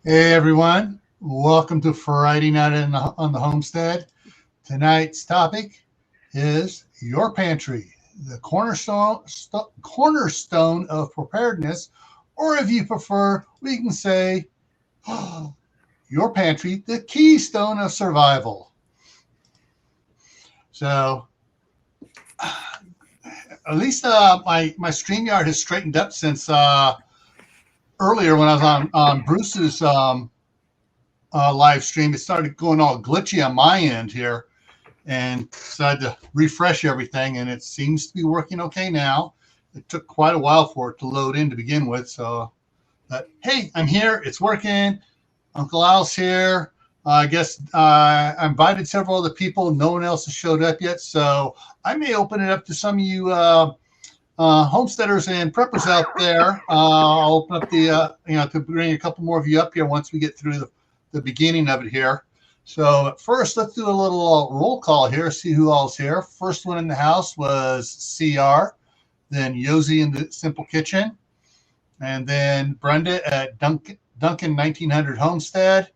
Hey everyone, welcome to Friday Night on the Homestead. Tonight's topic is your pantry, the cornerstone of preparedness, or if you prefer, we can say your pantry, the keystone of survival. So, at least my StreamYard has straightened up since earlier when I was on Bruce's live stream. It started going all glitchy on my end here, and decided to refresh everything, and it seems to be working okay now. It took quite a while for it to load in to begin with, so but hey, I'm here, it's working. Uncle Al's here. I guess I invited several other people. No one else has showed up yet, so I may open it up to some of you homesteaders and preppers out there. I'll open up to bring a couple more of you up here once we get through the beginning of it here. So first, let's do a little roll call here, see who all's here. First one in the house was CR, then Yosi in the Simple Kitchen, and then Brenda at Duncan 1900 Homestead,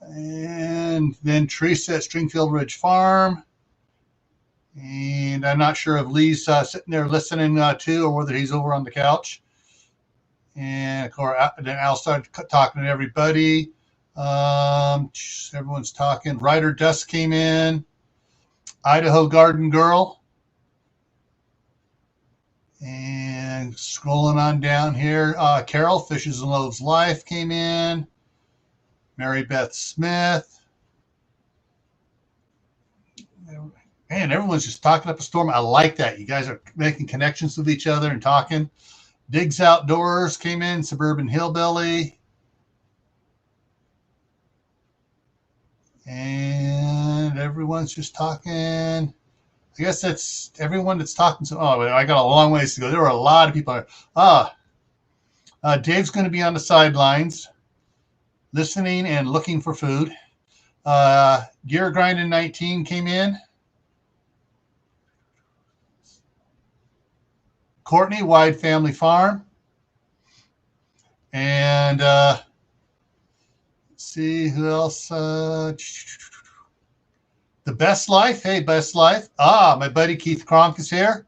and then Teresa at Stringfield Ridge Farm. And I'm not sure if Lee's sitting there listening too, or whether he's over on the couch. And of course, then Al started talking to everybody. Everyone's talking. Ryder Dust came in. Idaho Garden Girl. And scrolling on down here, Carol, Fishes and Loaves Life came in. Mary Beth Smith. Man, everyone's just talking up a storm. I like that. You guys are making connections with each other and talking. Diggs Outdoors came in. Suburban Hillbilly. And everyone's just talking. I guess that's everyone that's talking. So, I got a long ways to go. There were a lot of people. Dave's going to be on the sidelines, listening and looking for food. Gear Grinding 19 came in. Courtney, Wide Family Farm. And let's see who else. The Best Life. Hey, Best Life. My buddy Keith Kronk is here.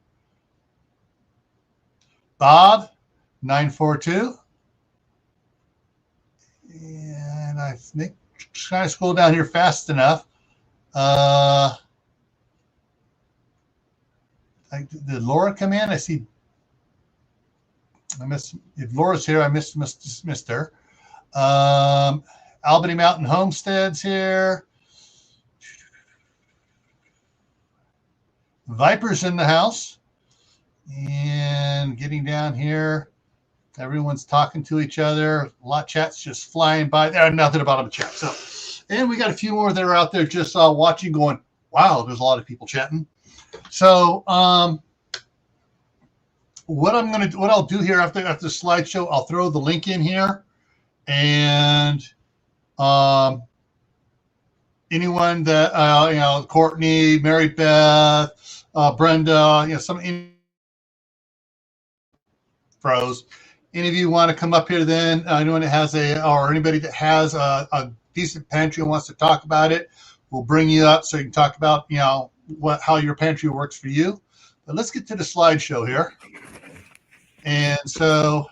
Bob, 942. And I think trying to scroll down here fast enough. Did Laura come in? I see. If Laura's here, I missed her. Albany Mountain Homestead's here. Viper's in the house. And getting down here, everyone's talking to each other. A lot of chats just flying by. There's nothing about them chat. So, and we got a few more that are out there just watching, going, wow, there's a lot of people chatting. So, what I'll do here after the slideshow, I'll throw the link in here, and anyone that Courtney, Mary Beth, Brenda, some pros. Any of you want to come up here? Then anyone that has or anybody that has a decent pantry and wants to talk about it, we'll bring you up so you can talk about how your pantry works for you. But let's get to the slideshow here. And so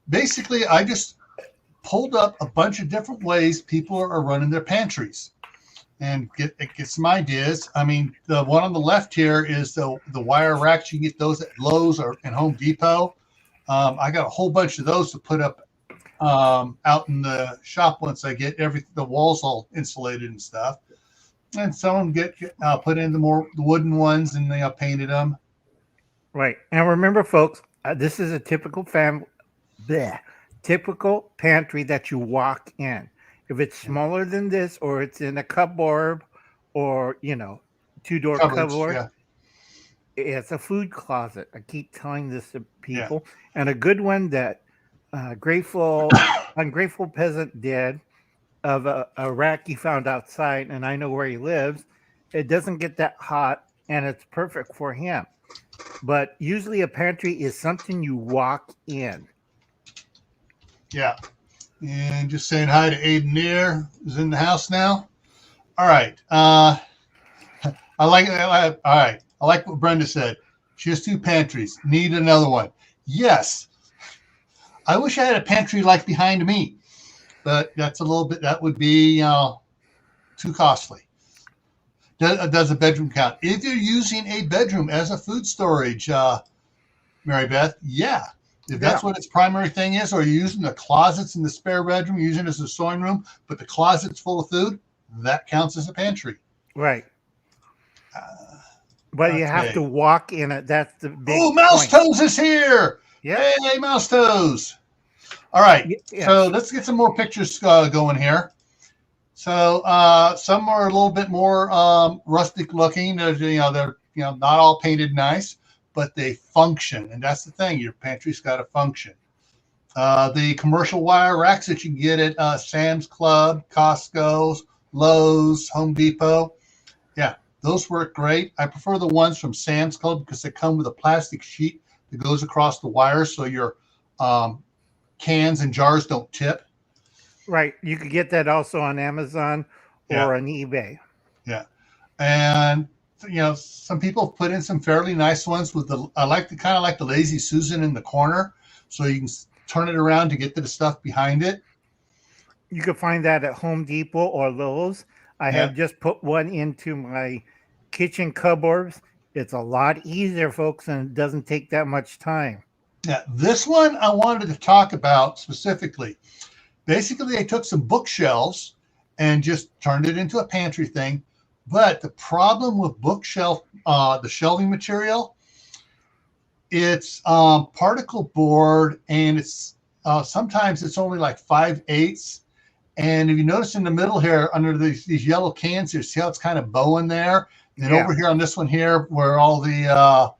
basically, I just pulled up a bunch of different ways people are running their pantries and get some ideas. I mean, the one on the left here is the wire racks. You can get those at Lowe's or in Home Depot. I got a whole bunch of those to put up out in the shop once I get the walls all insulated and stuff. And some of them get put in the wooden ones, and they painted them. Right. And remember, folks, this is a typical typical pantry that you walk in. If it's smaller than this, or it's in a cupboard, or two-door cupboard, it's a food closet. I keep telling this to people. And a good one that Ungrateful Peasant did of a rack he found outside, and I know where he lives. It doesn't get that hot, and it's perfect for him. But usually a pantry is something you walk in. Yeah. And just saying hi to Aiden there, who's in the house now. All right. All right. I like what Brenda said. She has 2 pantries. Need another one. Yes. I wish I had a pantry like behind me, but that's a little bit, that would be too costly. Does a bedroom count? If you're using a bedroom as a food storage, Mary Beth, yeah. If that's what its primary thing is, or you're using the closets in the spare bedroom, you're using it as a sewing room, but the closet's full of food, that counts as a pantry. Right. But you have to walk in it. That's the big Mouse Toes is here. Yeah. Hey, Mouse Toes. All right. Yeah. So let's get some more pictures going here. So some are a little bit more rustic looking. They're not all painted nice, but they function, and that's the thing. Your pantry's got to function. The commercial wire racks that you get at Sam's Club, Costco, Lowe's, Home Depot, yeah, those work great. I prefer the ones from Sam's Club because they come with a plastic sheet that goes across the wire, so your cans and jars don't tip. Right. You could get that also on Amazon or on eBay. Yeah. And some people put in some fairly nice ones with I like the Lazy Susan in the corner, so you can turn it around to get to the stuff behind it. You can find that at Home Depot or Lowe's. I have just put one into my kitchen cupboards. It's a lot easier, folks, and it doesn't take that much time. Yeah, this one I wanted to talk about specifically. Basically, they took some bookshelves and just turned it into a pantry thing. But the problem with the shelving material, it's particle board, and it's sometimes it's only like 5/8. And if you notice in the middle here, under these yellow cans here, see how it's kind of bowing there? And over here on this one here, where all the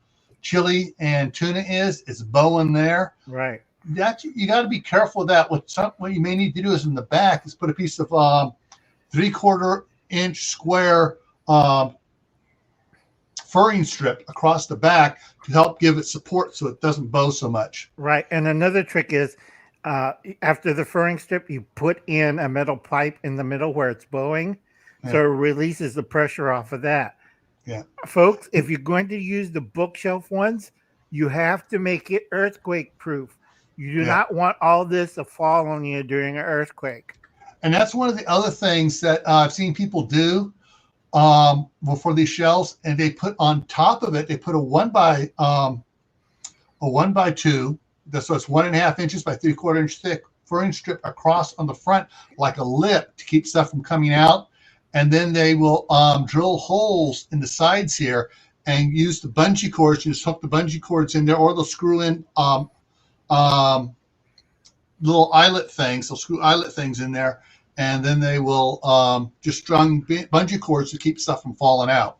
chili and tuna is, it's bowing there. Right. You got to be careful with that. What you may need to do is in the back is put a piece of 3/4 inch square furring strip across the back to help give it support so it doesn't bow so much. Right. And another trick is after the furring strip, you put in a metal pipe in the middle where it's bowing, so it releases the pressure off of that. Yeah. Folks, if you're going to use the bookshelf ones, you have to make it earthquake proof. You do not want all this to fall on you during an earthquake. And that's one of the other things that I've seen people do for these shelves, and they put on top of it, they put a 1x2, so it's 1.5 inches by 3/4 inch thick furring strip across on the front like a lip to keep stuff from coming out. And then they will drill holes in the sides here and use the bungee cords. You just hook the bungee cords in there, or they'll screw in little eyelet things. They'll screw eyelet things in there, and then they will just strung bungee cords to keep stuff from falling out.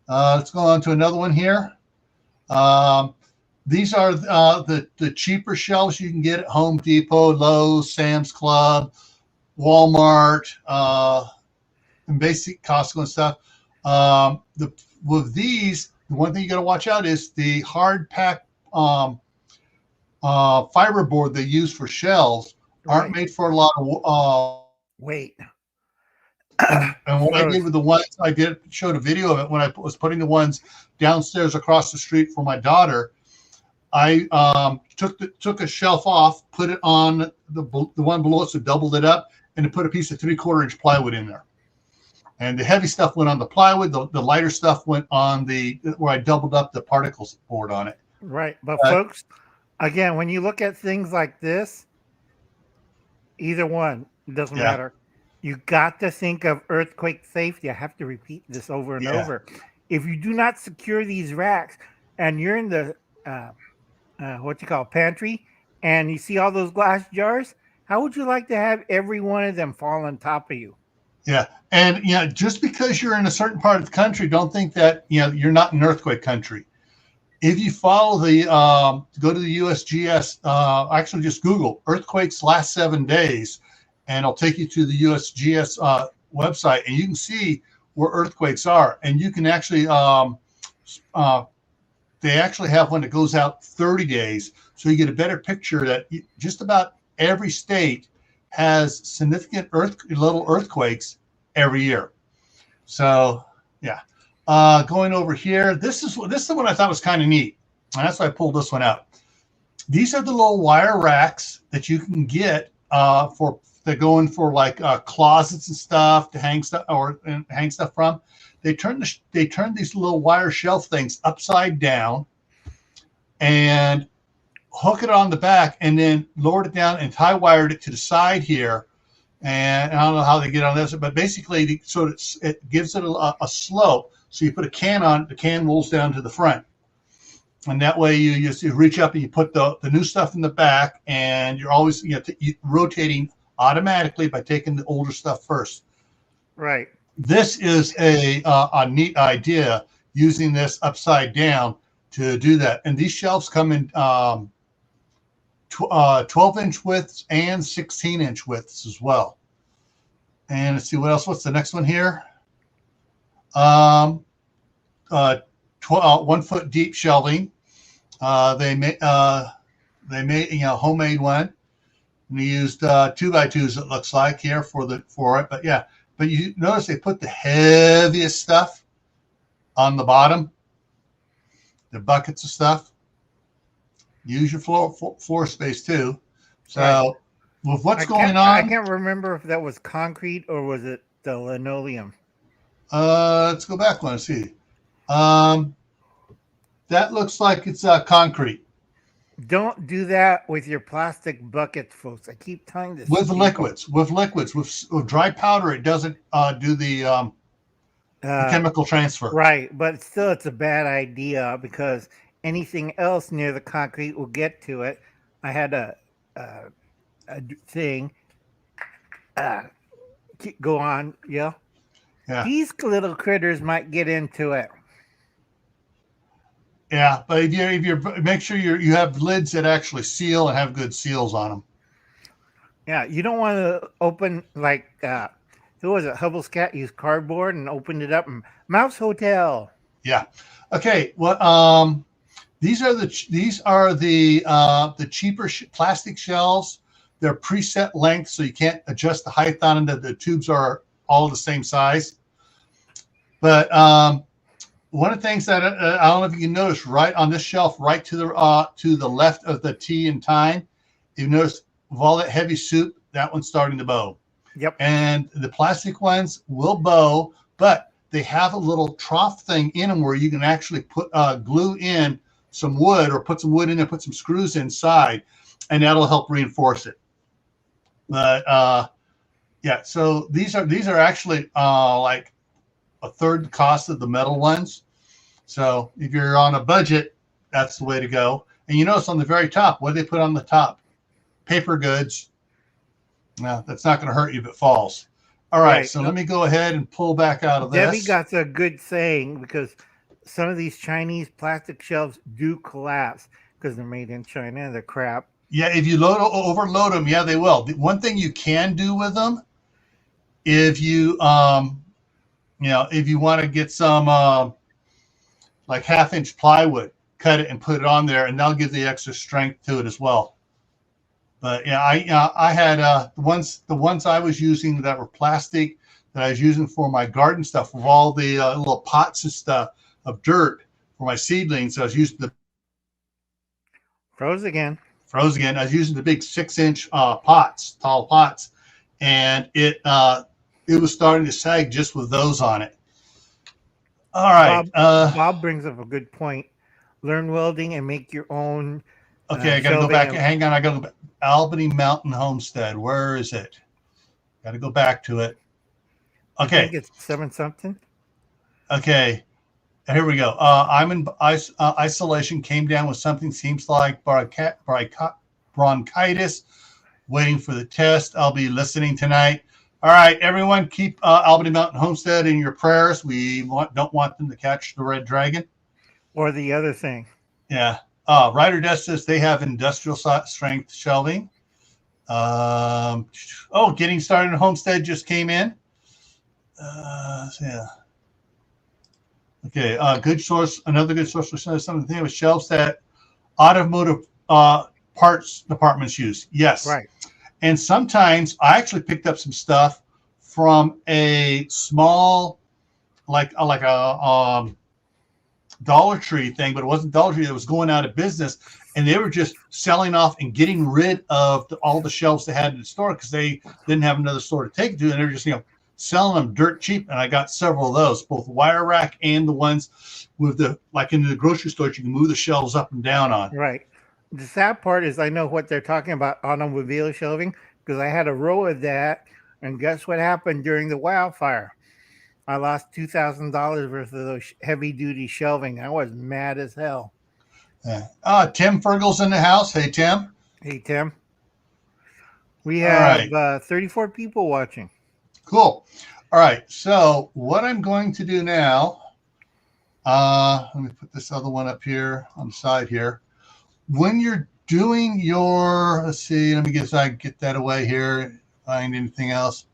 Let's go on to another one here. These are the cheaper shelves you can get at Home Depot, Lowe's, Sam's Club, Walmart, and basic Costco and stuff. With these, the one thing you got to watch out is the hard pack fiberboard they use for shelves aren't made for a lot of weight. And what I did with the ones I showed a video of it when I was putting the ones downstairs across the street for my daughter. I took a shelf off, put it on the one below it, so doubled it up, and to put a piece of 3/4 inch plywood in there. And the heavy stuff went on the plywood. The lighter stuff went on where I doubled up the particles board on it. Right. But folks, again, when you look at things like this, either one, it doesn't matter. You got to think of earthquake safety. I have to repeat this over and over. If you do not secure these racks and you're in the pantry, and you see all those glass jars, how would you like to have every one of them fall on top of you? Yeah. And just because you're in a certain part of the country, don't think that you're not in earthquake country. If you follow go to the USGS, actually just Google earthquakes last 7 days, and it'll take you to the USGS website, and you can see where earthquakes are. And you can actually, they actually have one that goes out 30 days. So you get a better picture that just about every state has significant little earthquakes every year. So yeah, going over here, this is the one I thought was kind of neat, and that's why I pulled this one out. These are the little wire racks that you can get that go in for like closets and stuff to hang stuff from. They turn these little wire shelf things upside down and hook it on the back, and then lowered it down and tie wired it to the side here. And I don't know how they get on this, but basically, so it gives it a slope. So you put a can on it, the can rolls down to the front. And that way you just reach up and you put the new stuff in the back, and you're always rotating automatically by taking the older stuff first. Right. This is a neat idea, using this upside down to do that. And these shelves come in 12-inch widths and 16-inch widths as well. And let's see what else. What's the next one here? 1 foot deep shelving. They made homemade one. And they used 2x2s, it looks like, here for it. But yeah, but you notice they put the heaviest stuff on the bottom, the buckets of stuff. Use your floor space too. So right. With what's going on, I can't remember if that was concrete or was it the linoleum. Let's go back one and see. That looks like it's concrete. Don't do that with your plastic buckets, folks. I keep telling this. With liquids, with dry powder, it doesn't do the chemical transfer. Right, but still, it's a bad idea because anything else near the concrete will get to it. I had a thing. Go on, yeah. These little critters might get into it. Yeah, but if you make sure you have lids that actually seal and have good seals on them. Yeah, you don't want to open like who was it? Hubble's cat used cardboard and opened it up and Mouse Hotel. Yeah. Okay. Well, these are the cheaper plastic shelves. They're preset length, so you can't adjust the height on them. The tubes are all the same size. But one of the things that I don't know if you can notice, right on this shelf, right to the left of the tea and thyme, you notice with all that heavy soup, that one's starting to bow. Yep. And the plastic ones will bow, but they have a little trough thing in them where you can actually put glue in some wood, or put some wood in there, put some screws inside, and that'll help reinforce it. But yeah, so these are actually like a third the cost of the metal ones. So if you're on a budget, that's the way to go. And you notice on the very top, what do they put on the top? Paper goods. Now, that's not going to hurt you if it falls. All right, so let me go ahead and pull back out of this. Debbie got a good saying, because some of these Chinese plastic shelves do collapse because they're made in China and they're crap. Yeah, if you overload them, yeah, they will. The one thing you can do with them, if you if you want to get some like 1/2-inch plywood, cut it and put it on there, and that'll give the extra strength to it as well. But yeah, I had the ones I was using that were plastic, that I was using for my garden stuff, with all the little pots and stuff of dirt for my seedlings. So I was using the froze again. I was using the big 6-inch pots, tall pots, and it was starting to sag just with those on it. All right. Bob brings up a good point. Learn welding and make your own. Okay, I got to go back. Hang on, I got to go back. Albany Mountain Homestead. Where is it? Got to go back to it. Okay. I think it's 7-something. Okay. Here we go. I'm in isolation. Came down with something seems like bronchitis. Waiting for the test. I'll be listening tonight. All right, everyone, keep Albany Mountain Homestead in your prayers. We don't want them to catch the red dragon. Or the other thing. Yeah. Ryder Desk says they have industrial strength shelving. Getting started in Homestead just came in. Yeah. Okay. Good source. Another good source for something with shelves that automotive parts departments use. Yes. Right. And sometimes I actually picked up some stuff from a small, like a Dollar Tree thing, but it wasn't Dollar Tree that was going out of business, and they were just selling off and getting rid of all the shelves they had in the store because they didn't have another store to take it to, and they were just selling them dirt cheap. And I got several of those, both wire rack and the ones with the, like in the grocery stores, you can move the shelves up and down on. Right. The sad part is I know what they're talking about, automobile shelving, because I had a row of that, and guess what happened during the wildfire? I lost $2,000 worth of those heavy-duty shelving. I was mad as hell. Tim Fergal's in the house. Hey, Tim. Hey, Tim. We have 34 people watching. Cool. All right. So what I'm going to do now, let me put this other one up here on the side here. When you're doing your, let's see, let me get, so I can get that away here, find anything else.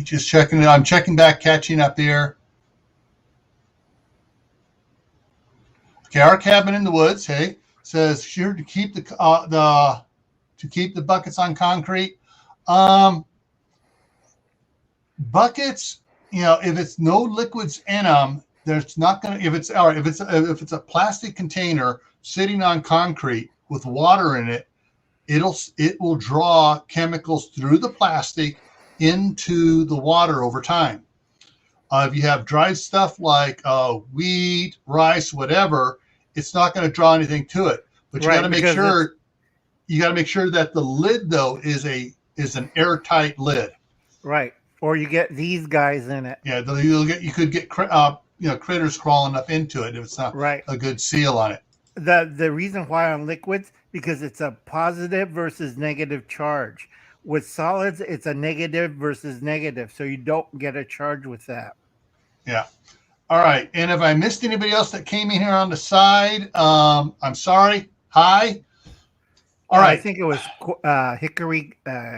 Just checking it. I'm checking back, catching up here. Okay, our cabin in the woods. Hey, says sure to keep the buckets on concrete. Buckets, if it's no liquids in them, there's not gonna. If it's a plastic container sitting on concrete with water in it, it will draw chemicals through the plastic into the water over time. If you have dry stuff like wheat, rice, whatever, it's not going to draw anything to it. But you got to make sure that the lid though is an airtight lid. Right. Or you get these guys in it. Yeah, you could get critters crawling up into it if it's not a good seal on it. The reason why on liquids, because it's a positive versus negative charge. With solids, it's a negative versus negative, so you don't get a charge with that. Yeah. All right. And if I missed anybody else that came in here on the side, I'm sorry. Hi. All right. I think it was Hickory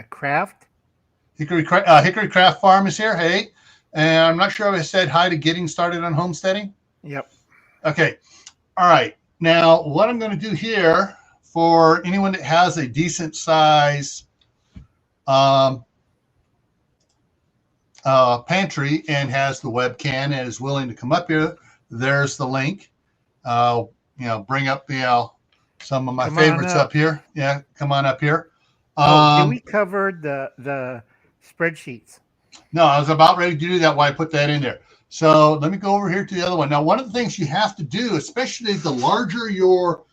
Craft. Hickory Craft Farm is here. Hey. And I'm not sure if I said hi to Getting Started on Homesteading. Yep. Okay. All right. Now, what I'm going to do here for anyone that has a decent size pantry and has the webcam and is willing to come up here, there's the link. Bring up some of my favorites up here. Yeah, come on up here. Did we cover the spreadsheets? No, I was about ready to do that while I put that in there. So let me go over here to the other one. Now, one of the things you have to do, especially the larger your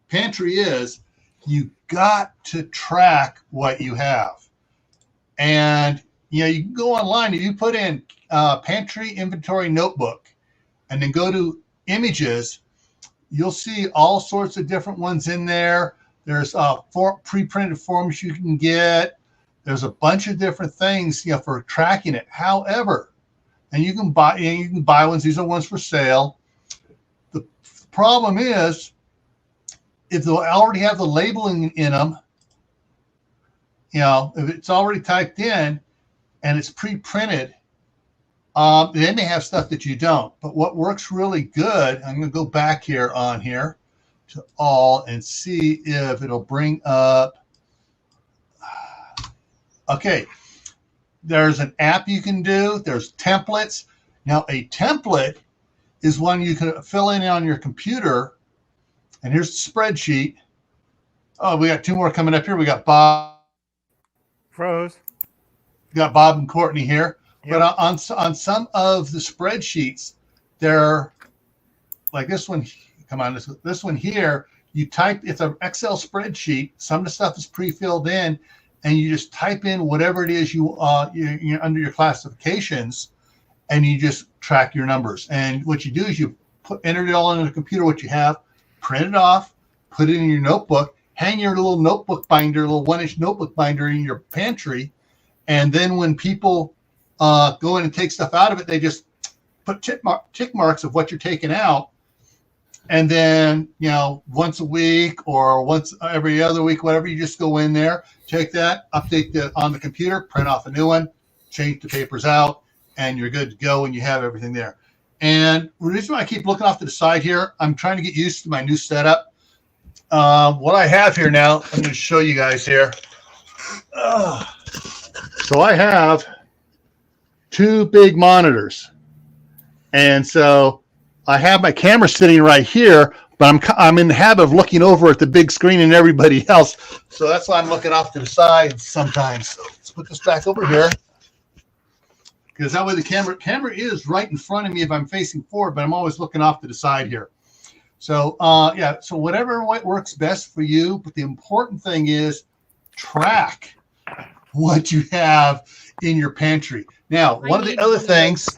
pantry is, you got to track what you have. And, you can go online. If you put in pantry inventory notebook and then go to images, you'll see all sorts of different ones in there. There's pre-printed forms you can get. There's a bunch of different things, for tracking it. However, and you can buy ones. These are ones for sale. The problem is, if they already have the labeling in them, if it's already typed in and it's pre-printed, they may have stuff that you don't. But what works really good, I'm going to go back here to all and see if it'll bring up. Okay. There's an app you can do. There's templates. Now, a template is one you can fill in on your computer. And here's the spreadsheet. Oh, we got two more coming up here. We got Bob. Froze. We got Bob and Courtney here. Yep. But on some of the spreadsheets, they're like this one. Come on, this one here. You type. It's an Excel spreadsheet. Some of the stuff is pre-filled in. And you just type in whatever it is you under your classifications, and you just track your numbers. And what you do is you enter it all into the computer, what you have, print it off, put it in your notebook, hang your little notebook binder, little 1-inch notebook binder in your pantry. And then when people go in and take stuff out of it, they just put tick marks of what you're taking out. And then, once a week or once every other week, whatever, you just go in there, take that, update on the computer, print off a new one, change the papers out, and you're good to go, and you have everything there. And the reason why I keep looking off to the side here, I'm trying to get used to my new setup. what I have here now, I'm going to show you guys here. So I have 2 big monitors. And so I have my camera sitting right here, but I'm in the habit of looking over at the big screen and everybody else. So that's why I'm looking off to the side sometimes. So let's put this back over here. Because that way the camera is right in front of me if I'm facing forward, but I'm always looking off to the side here. So yeah, so whatever works best for you, but the important thing is track what you have in your pantry. Now, one of the other things,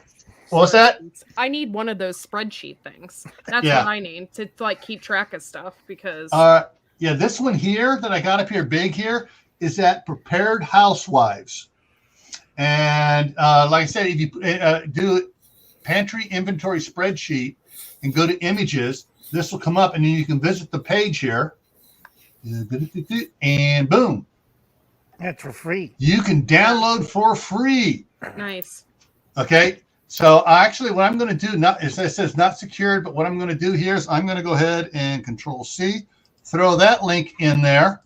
what was that? I need one of those spreadsheet things. That's what I need to like keep track of stuff because yeah, this one here that I got up here big here is that Prepared Housewives. And like I said, if you do pantry inventory spreadsheet and go to images, this will come up and then you can visit the page here and boom. That's for free. You can download for free. Nice. Okay. So actually what I'm going to do, it says not secured, but what I'm going to do here is I'm going to go ahead and Control-C, throw that link in there.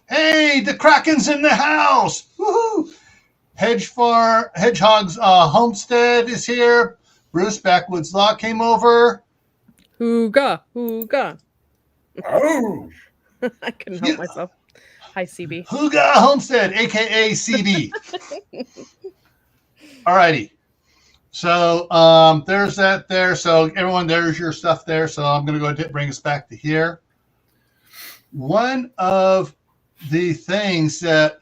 Hey, the Kraken's in the house. Woohoo! Hedgehog's Homestead is here. Bruce Backwoods Law came over. Hooga, hooga. Oh. I couldn't help myself. Hi, CB. Hooga Homestead, a.k.a. CB. All righty. So there's that there. So everyone, there's your stuff there. So I'm going to go ahead and bring us back to here. One of the things that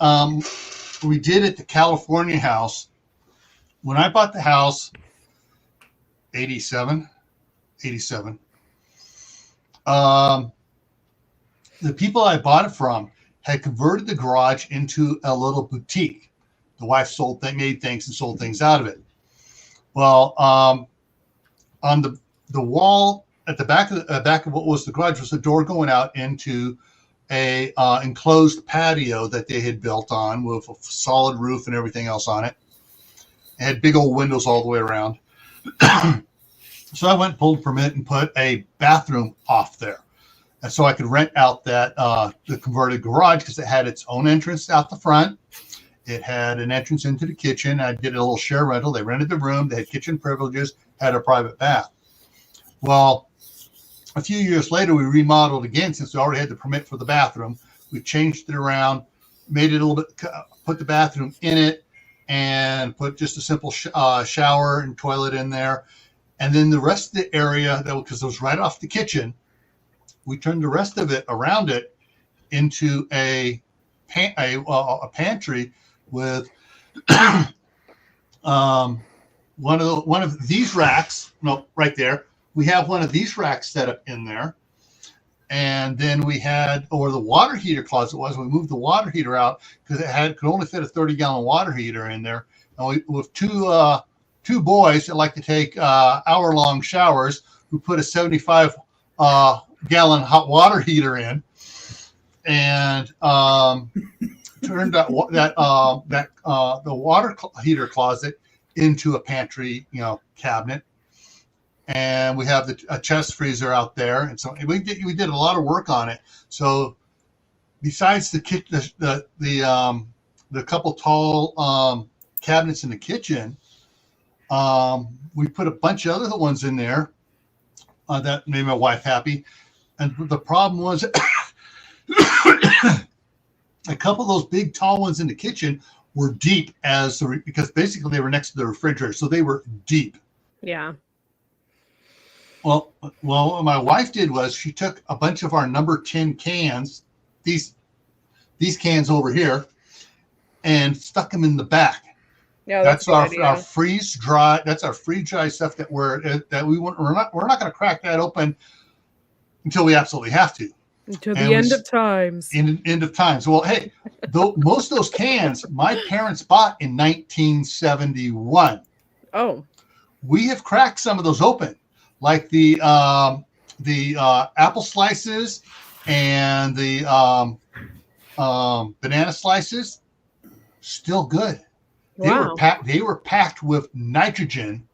we did at the California house, when I bought the house, 87, the people I bought it from had converted the garage into a little boutique. The wife made things and sold things out of it. Well, on the wall at the back of what was the garage was a door going out into a enclosed patio that they had built on with a solid roof and everything else on it. It had big old windows all the way around. So I went and pulled a permit and put a bathroom off there. And so I could rent out that the converted garage because it had its own entrance out the front. It had an entrance into the kitchen. I did a little share rental. They rented the room. They had kitchen privileges, had a private bath. Well, a few years later, we remodeled again since we already had the permit for the bathroom. We changed it around, made it a little bit, put the bathroom in it, and put just a simple shower and toilet in there. And then the rest of the area, because it was right off the kitchen, we turned the rest of it around it into a pantry with one of these racks. No, right there. We have one of these racks set up in there. And then we had, or the water heater closet was, we moved the water heater out because could only fit a 30-gallon water heater in there. And with two boys that like to take hour-long showers, we put a 75-gallon hot water heater in, and turned the water heater closet into a pantry, cabinet. And we have a chest freezer out there, and so we did a lot of work on it. So besides the couple tall cabinets in the kitchen, we put a bunch of other ones in there that made my wife happy. And the problem was a couple of those big tall ones in the kitchen were deep because basically they were next to the refrigerator, so they were deep. Yeah. Well, what my wife did was she took a bunch of our number 10 cans, these cans over here, and stuck them in the back. Yeah, that's our freeze dry. That's our freeze dry stuff that we're not going to crack that open until we absolutely have to. Until the end of times. End of times. Well, hey, most of those cans my parents bought in 1971. Oh. We have cracked some of those open. Like the apple slices and the banana slices, still good. Wow. They were packed with nitrogen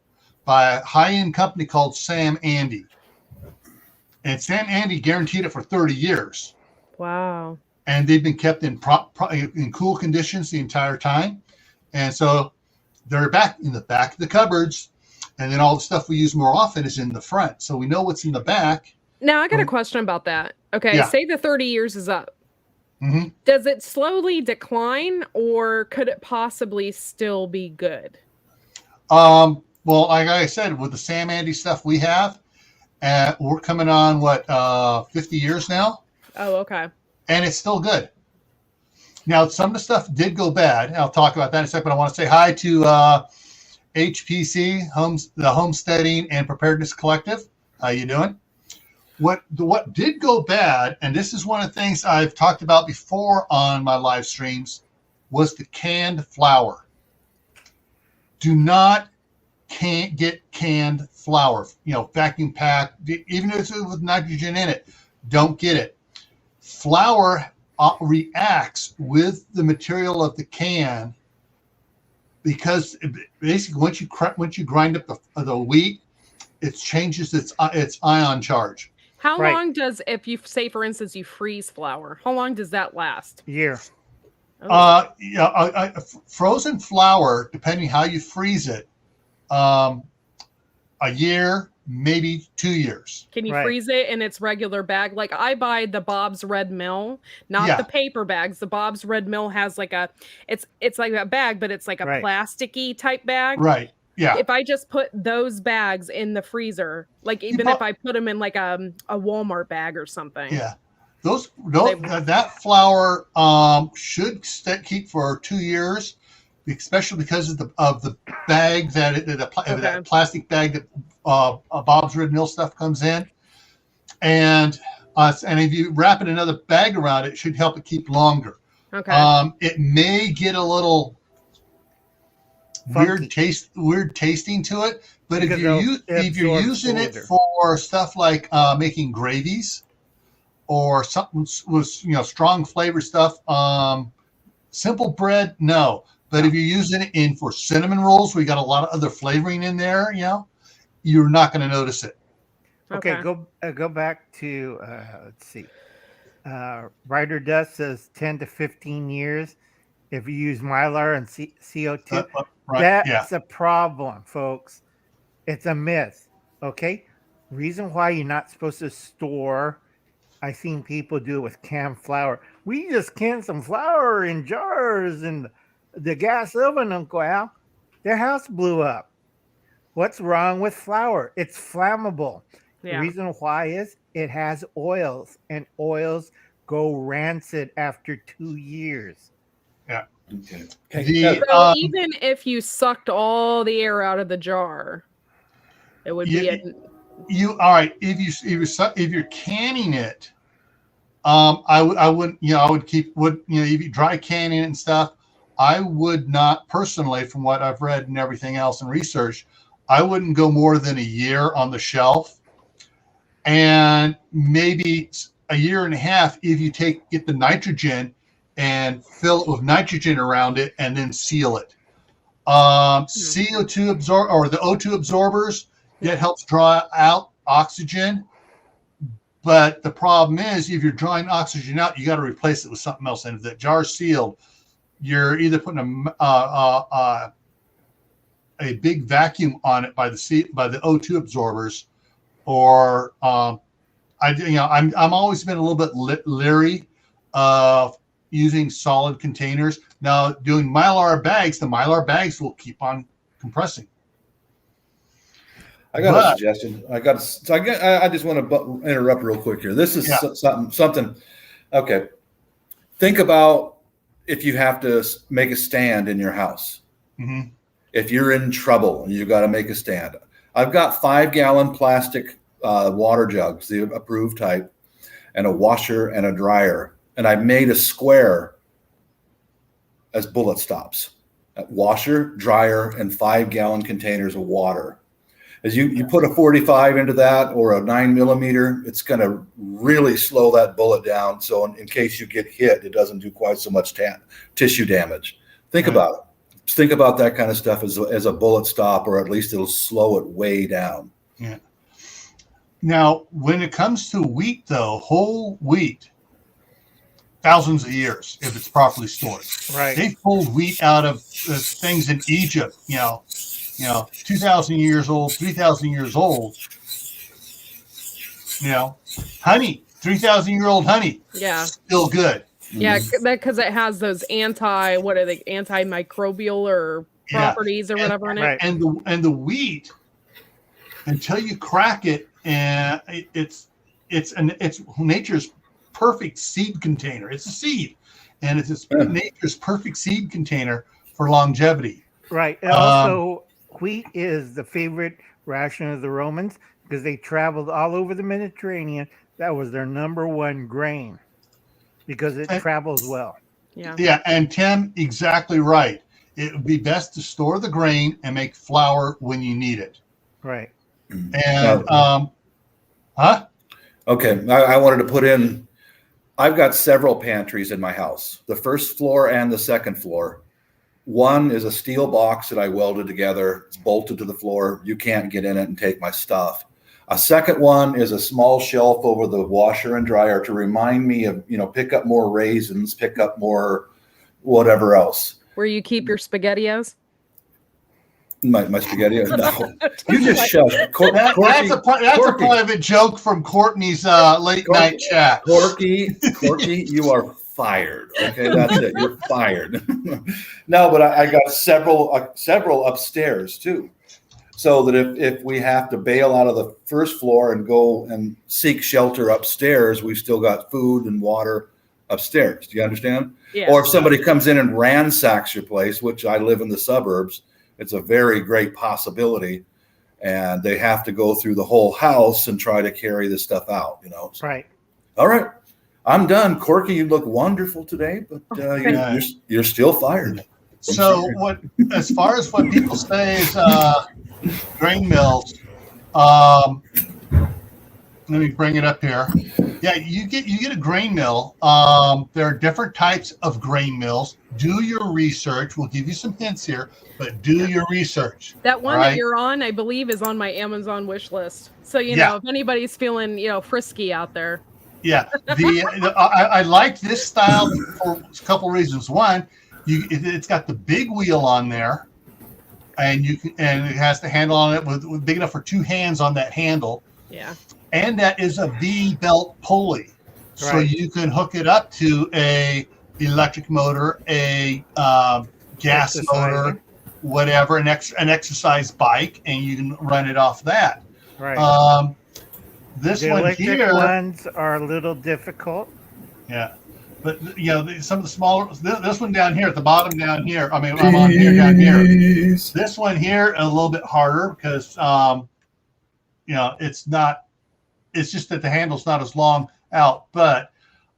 by a high-end company called Sam Andy. And Sam Andy guaranteed it for 30 years. Wow. And they've been kept in cool conditions the entire time. And so they're back in the back of the cupboards. And then all the stuff we use more often is in the front. So we know what's in the back. Now, I got a question about that. Okay, Yeah. say the 30 years is up. Mm-hmm. Does it slowly decline, or could it possibly still be good? Well, like I said, with the Sam Andy stuff we have, we're coming on, 50 years now? Oh, okay. And it's still good. Now, some of the stuff did go bad. And I'll talk about that in a second, but I want to say hi to HPC, the Homesteading and Preparedness Collective. How you doing? What did go bad, and this is one of the things I've talked about before on my live streams, was the canned flour. Do not get canned flour. Vacuum packed, even if it's with nitrogen in it, don't get it. Flour reacts with the material of the can because basically once you grind up the wheat, it changes its ion charge. How long does, if you say, for instance, you freeze flour, how long does that last? Year. Oh. Frozen flour, depending how you freeze it, a year, maybe 2 years. Can you freeze it in its regular bag? Like I buy the Bob's Red Mill, not the paper bags. The Bob's Red Mill has like it's like a bag, but it's like a plasticky type bag. Right. Yeah. If I just put those bags in the freezer, like even if I put them in like a Walmart bag or something. Yeah. That flour should keep for 2 years, especially because of the bag that plastic bag that Bob's Red Mill stuff comes in, and if you wrap it another bag around it, should help it keep longer. Okay. It may get a little weird tasting to it, but if you're using it for stuff like making gravies or something with strong flavor stuff, simple bread, no. But if you're using it for cinnamon rolls, we got a lot of other flavoring in there, you're not going to notice it. Okay, go back to let's see. Ryder Dust says 10 to 15 years if you use Mylar and CO2. That's a problem, folks. It's a myth. Okay, reason why you're not supposed to store. I've seen people do it with canned flour. We just canned some flour in jars in the gas oven, Uncle Al. Their house blew up. What's wrong with flour? It's flammable. Yeah. The reason why is it has oils, and oils go rancid after 2 years. Yeah. Okay. So even if you sucked all the air out of the jar, it would be all right. If you're canning it, I wouldn't. I would keep if you dry canning it and stuff. I would not personally, from what I've read and everything else and research, I wouldn't go more than a year on the shelf, and maybe a year and a half if you get the nitrogen and fill it with nitrogen around it and then seal it. CO2 or the O2 absorbers, that helps draw out oxygen. But the problem is, if you're drawing oxygen out, you got to replace it with something else. And if that jar's sealed, you're either putting a big vacuum on it by the O2 absorbers, or I'm always been a little bit leery of using solid containers. Now, doing Mylar bags, the Mylar bags will keep on compressing. I got a suggestion. I just want to interrupt real quick here. This is something. Okay. Think about if you have to make a stand in your house. Mm-hmm. If you're in trouble and you got to make a stand. I've got 5-gallon plastic water jugs, the approved type, and a washer and a dryer. And I made a square as bullet stops. Washer, dryer, and 5-gallon containers of water. As you put a 45 into that or a 9mm, it's going to really slow that bullet down. So in case you get hit, it doesn't do quite so much tissue damage. Think about it. Think about that kind of stuff as a bullet stop, or at least it'll slow it way down. Yeah. Now, when it comes to wheat, though, whole wheat, thousands of years if it's properly stored. Right. They pulled wheat out of things in Egypt, 2,000 years old, 3,000 years old. Honey, 3,000-year-old honey. Yeah. Still good. Yeah, because it has those antimicrobial or properties or whatever in it. Right. And the wheat, until you crack it, and it's nature's perfect seed container. It's a seed, and it's nature's perfect seed container for longevity. Right. And also, wheat is the favorite ration of the Romans because they traveled all over the Mediterranean. That was their number one grain because it travels well. Yeah. Yeah, and Tim, exactly right. It would be best to store the grain and make flour when you need it. Right. And Okay, I wanted to put in. I've got several pantries in my house. The first floor and the second floor. One is a steel box that I welded together. It's bolted to the floor. You can't get in it and take my stuff. A second one is a small shelf over the washer and dryer to remind me of, pick up more raisins, pick up more whatever else. Where you keep your SpaghettiOs? My SpaghettiOs? No. You just shush. That's a private joke from Courtney's late night chat. Corky, you are fired. Okay, that's it. You're fired. No, but I got several upstairs too. So that if we have to bail out of the first floor and go and seek shelter upstairs, we've still got food and water upstairs. Do you understand? Yeah. Or if somebody comes in and ransacks your place, which I live in the suburbs, it's a very great possibility. And they have to go through the whole house and try to carry this stuff out, So, right. All right. I'm done. Corky, you look wonderful today, but you're still fired. So as far as what people say is grain mills, let me bring it up here. Yeah, you get a grain mill. There are different types of grain mills. Do your research. We'll give you some hints here, but do your research. That one that you're on, I believe, is on my Amazon wish list. So if anybody's feeling frisky out there. Yeah, I like this style for a couple reasons. One, it's got the big wheel on there, and it has the handle on it with big enough for two hands on that handle. Yeah, and that is a V-belt pulley, so you can hook it up to a electric motor, a gas motor, whatever, an exercise bike, and you can run it off that. Right. This the one electric here, ones are a little difficult. Yeah, but some of the smaller. This one down here at the bottom down here. I mean, I'm on here down here. This one here a little bit harder because it's not. It's just that the handle's not as long out, but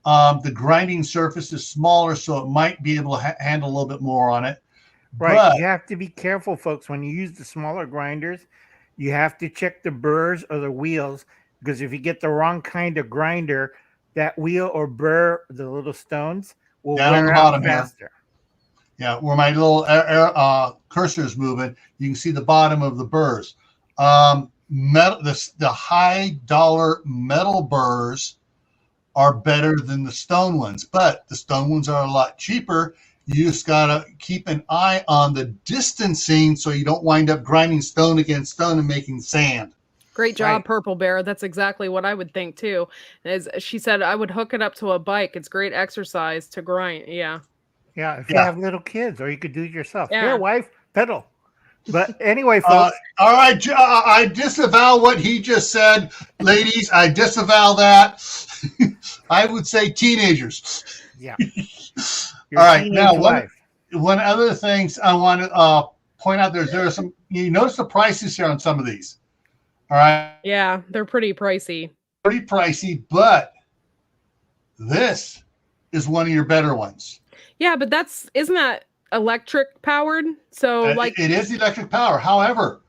the grinding surface is smaller, so it might be able to handle a little bit more on it. Right. But you have to be careful, folks. When you use the smaller grinders, you have to check the burrs or the wheels. Because if you get the wrong kind of grinder, that wheel or burr, the little stones, will wear out faster. Yeah, where my little cursor is moving, you can see the bottom of the burrs. The high dollar metal burrs are better than the stone ones, but the stone ones are a lot cheaper. You just gotta keep an eye on the distancing so you don't wind up grinding stone against stone and making sand. Great job, Purple Bear. That's exactly what I would think too. As she said, I would hook it up to a bike. It's great exercise to grind. Yeah. Yeah. If you have little kids, or you could do it yourself. Yeah. Here, wife, pedal. But anyway, folks. All right. I disavow what he just said. Ladies, I disavow that. I would say teenagers. Yeah. All right. Now, one other things I want to point out, there are some, you notice the prices here on some of these. All right. Yeah, they're pretty pricey. But this is one of your better ones. Yeah, but isn't that electric powered? So it is electric power. However,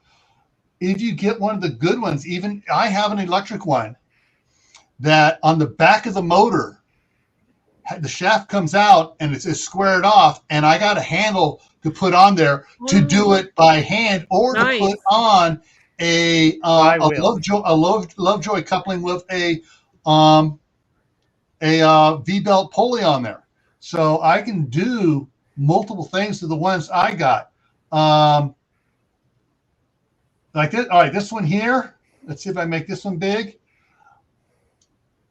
if you get one of the good ones, even I have an electric one that on the back of the motor, the shaft comes out and it's squared off, and I got a handle to put on there to do it by hand or to put on a Lovejoy coupling with a V-belt pulley on there. So I can do multiple things to the ones I got. Like this. All right, this one here. Let's see if I make this one big.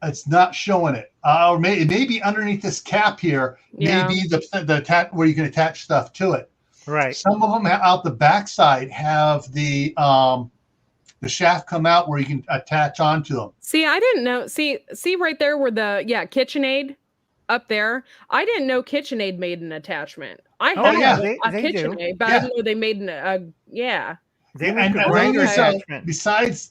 It's not showing it. Or maybe underneath this cap here, maybe the where you can attach stuff to it. Right. Some of them out the backside have the shaft come out where you can attach onto them. See, I didn't know. See right there where the KitchenAid up there. I didn't know KitchenAid made an attachment. I had a KitchenAid, but I didn't know they made They make a grinder attachment. Besides,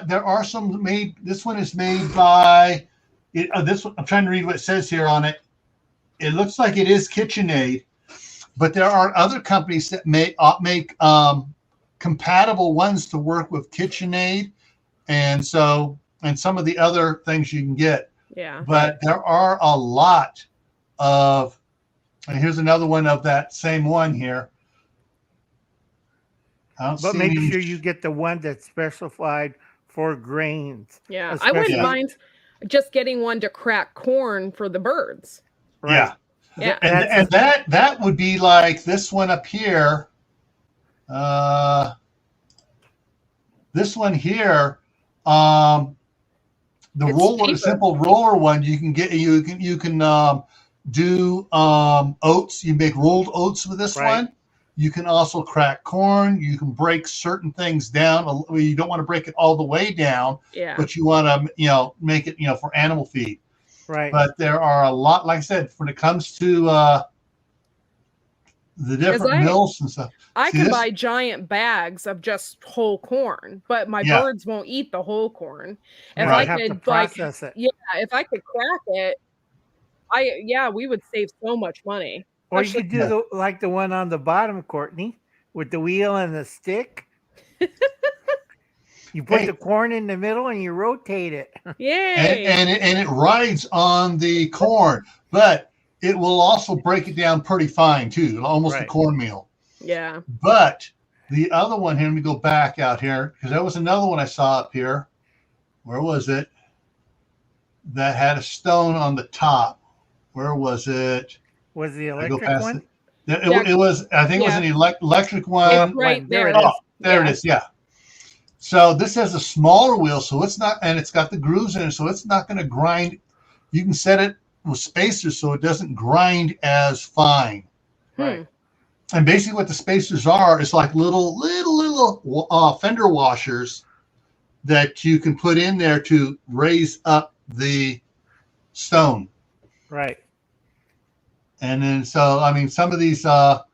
there are some made. This one is made by. This one, I'm trying to read what it says here on it. It looks like it is KitchenAid, but there are other companies that make compatible ones to work with KitchenAid, and some of the other things you can get. Yeah. But there are a lot of, and here's another one of that same one here. But make sure you get the one that's specified for grains. Yeah, I wouldn't mind just getting one to crack corn for the birds. Right. Yeah. And that would be like this one up here. This one here, the simple roller one, you can do oats. You make rolled oats with this one. You can also crack corn. You can break certain things down. You don't want to break it all the way down, but you want to, make it, for animal feed. Right. But there are a lot, like I said, when it comes to the different mills and stuff. I can buy giant bags of just whole corn, but my birds won't eat the whole corn. If I could process it. If I could crack it, we would save so much money. Or you could do the one on the bottom, Courtney, with the wheel and the stick. You put the corn in the middle and you rotate it. Yay! And it rides on the corn, but it will also break it down pretty fine too, almost a cornmeal. Yeah. But the other one here, let me go back out here because there was another one I saw up here. Where was it? That had a stone on the top. Where was it? Was the electric one? It was. I think it was an electric one. Yeah, right there. There it is. Yeah. So this has a smaller wheel, so it's not, and it's got the grooves in it, so it's not going to grind. You can set it with spacers so it doesn't grind as fine. Right. And basically, what the spacers are is like little fender washers that you can put in there to raise up the stone. Right. And then, so I mean, some of these, and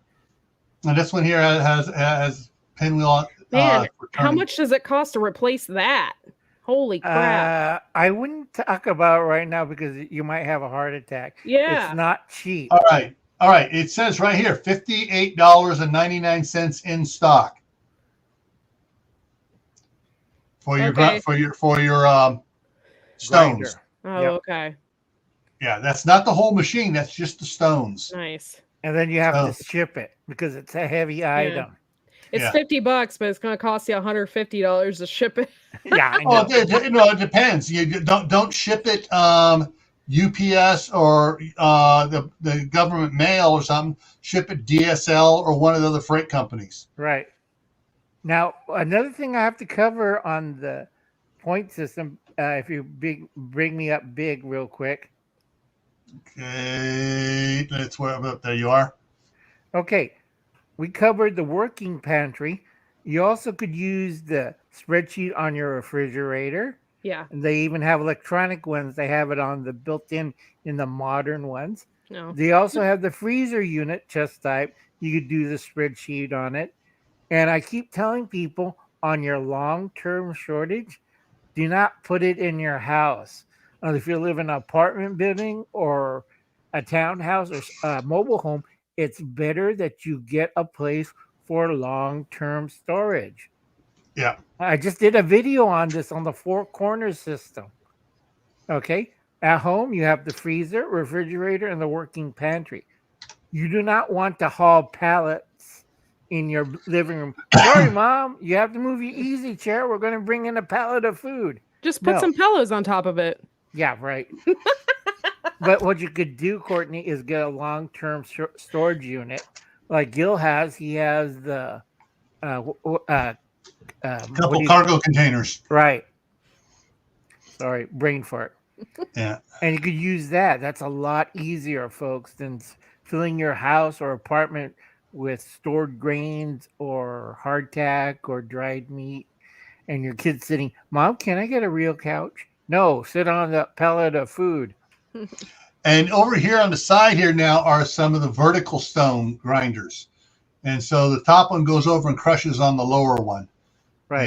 this one here has pinwheel. Man, how much does it cost to replace that? Holy crap! I wouldn't talk about it right now because you might have a heart attack. Yeah, it's not cheap. All right. It says right here, $58.99 in stock for your stones. Oh, okay. Yeah, that's not the whole machine. That's just the stones. Nice. And then you have to ship it because it's a heavy item. It's $50, but it's going to cost you $150 to ship it. Yeah, I know. It depends. You don't ship it UPS or the government mail or something. Ship it DSL or one of the other freight companies. Right. Now, another thing I have to cover on the point system, if you bring me up big real quick. Okay, that's where I'm up. There you are. Okay, we covered the working pantry. You also could use the spreadsheet on your refrigerator. Yeah. And they even have electronic ones. They have it on the built-in in the modern ones. No. They also have the freezer unit, chest type. You could do the spreadsheet on it. And I keep telling people on your long-term shortage, do not put it in your house. If you live in an apartment building or a townhouse or a mobile home, it's better that you get a place for long-term storage. Yeah. I just did a video on this on the 4 corners system. Okay. At home, you have the freezer, refrigerator, and the working pantry. You do not want to haul pallets in your living room. Sorry, Mom, you have to move your easy chair. We're going to bring in a pallet of food. Just put some pillows on top of it. Yeah, right. But what you could do, Courtney, is get a long-term storage unit like Gil has. He has the couple cargo containers. Right. Sorry, brain fart. Yeah. And you could use that. That's a lot easier, folks, than filling your house or apartment with stored grains or hardtack or dried meat, and your kids sitting, Mom, can I get a real couch? No, sit on the pellet of food. And over here on the side here now are some of the vertical stone grinders. And so the top one goes over and crushes on the lower one. Right.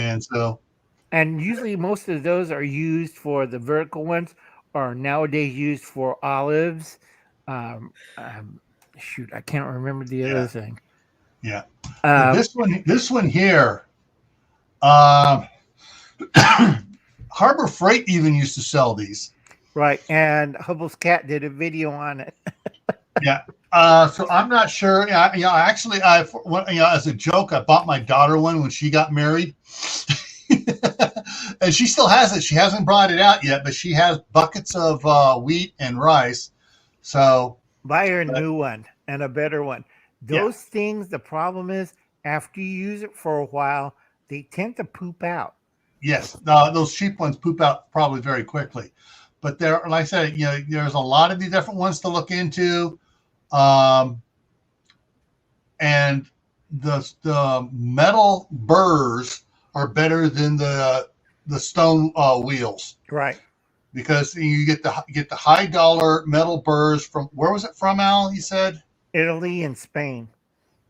And usually most of those are used for the vertical ones, are nowadays used for olives. Shoot, I can't remember the other thing. Yeah. This one here, Harbor Freight even used to sell these. Right, and Hubble's cat did a video on it. Yeah. So I'm not sure. Actually, as a joke, I bought my daughter one when she got married, and she still has it. She hasn't brought it out yet, but she has buckets of wheat and rice. So buy her a new one and a better one. Those things, the problem is after you use it for a while, they tend to poop out. Yes, those cheap ones poop out probably very quickly. But there, like I said, there's a lot of these different ones to look into, and the metal burrs are better than the stone wheels, right? Because you get the high dollar metal burrs from, where was it from, Al? He said Italy and Spain.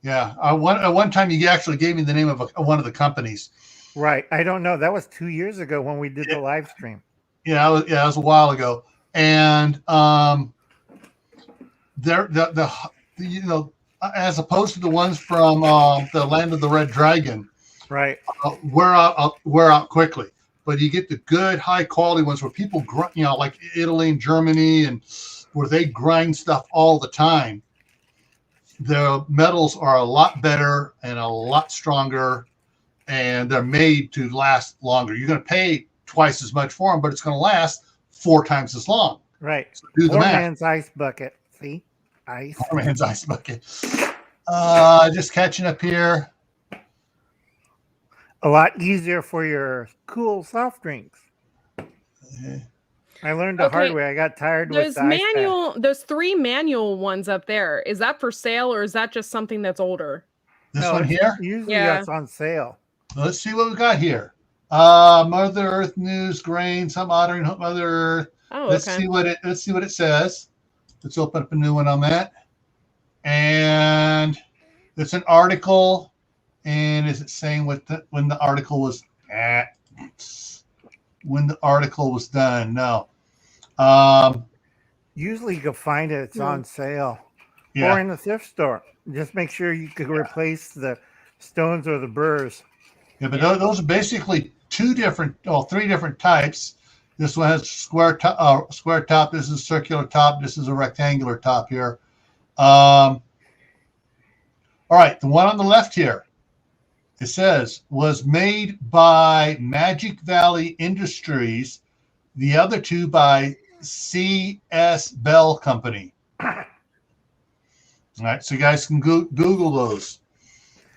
Yeah, at one time you actually gave me the name of one of the companies. Right, I don't know. That was 2 years ago when we did the live stream. Yeah, it was a while ago, and they're as opposed to the ones from the Land of the Red Dragon, right? Wear out quickly, but you get the good high quality ones where people like Italy and Germany, and where they grind stuff all the time. The metals are a lot better and a lot stronger, and they're made to last longer. You're going to pay twice as much for them, but it's going to last 4 times as long. Right. So do the math. Man's ice bucket. See? Ice. Poor man's ice bucket. Just catching up here. A lot easier for your cool soft drinks. I learned the hard way. I got tired with those 3 manual ones up there. Is that for sale, or is that just something that's older? This one here? Usually that's on sale. Let's see what we got here. Mother Earth News, grain, some modern Mother Earth. Oh, let's see what it says. Let's open up a new one on that. And it's an article. And is it saying when the article was done? No. Usually you can find it. It's on sale. Yeah. Or in the thrift store. Just make sure you could replace the stones or the burrs. Yeah, but those are basically 3 different types. This one has square top. This is circular top. This is a rectangular top here. All right, the one on the left here, it says, was made by Magic Valley Industries. The other 2 by C.S. Bell Company. All right, so you guys can Google those.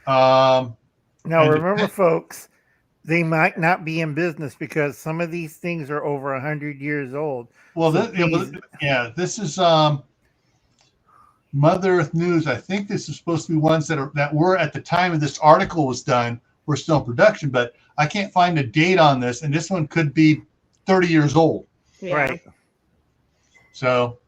Now, remember, folks, they might not be in business because some of these things are over 100 years old. Well, this is Mother Earth News. I think this is supposed to be ones that were at the time of this article was done, were still in production, but I can't find a date on this, and this one could be 30 years old. Yeah. Right. So,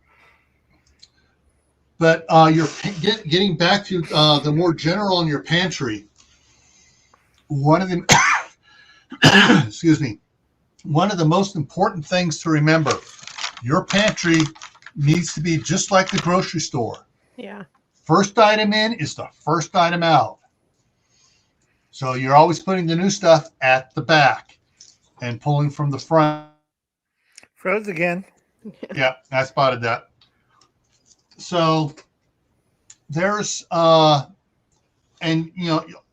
but you're getting back to the more general in your pantry. One of them, excuse me, one of the most important things to remember, your pantry needs to be just like the grocery store. Yeah. First item in is the first item out. So you're always putting the new stuff at the back and pulling from the front. Froze again. Yeah, I spotted that. So there's and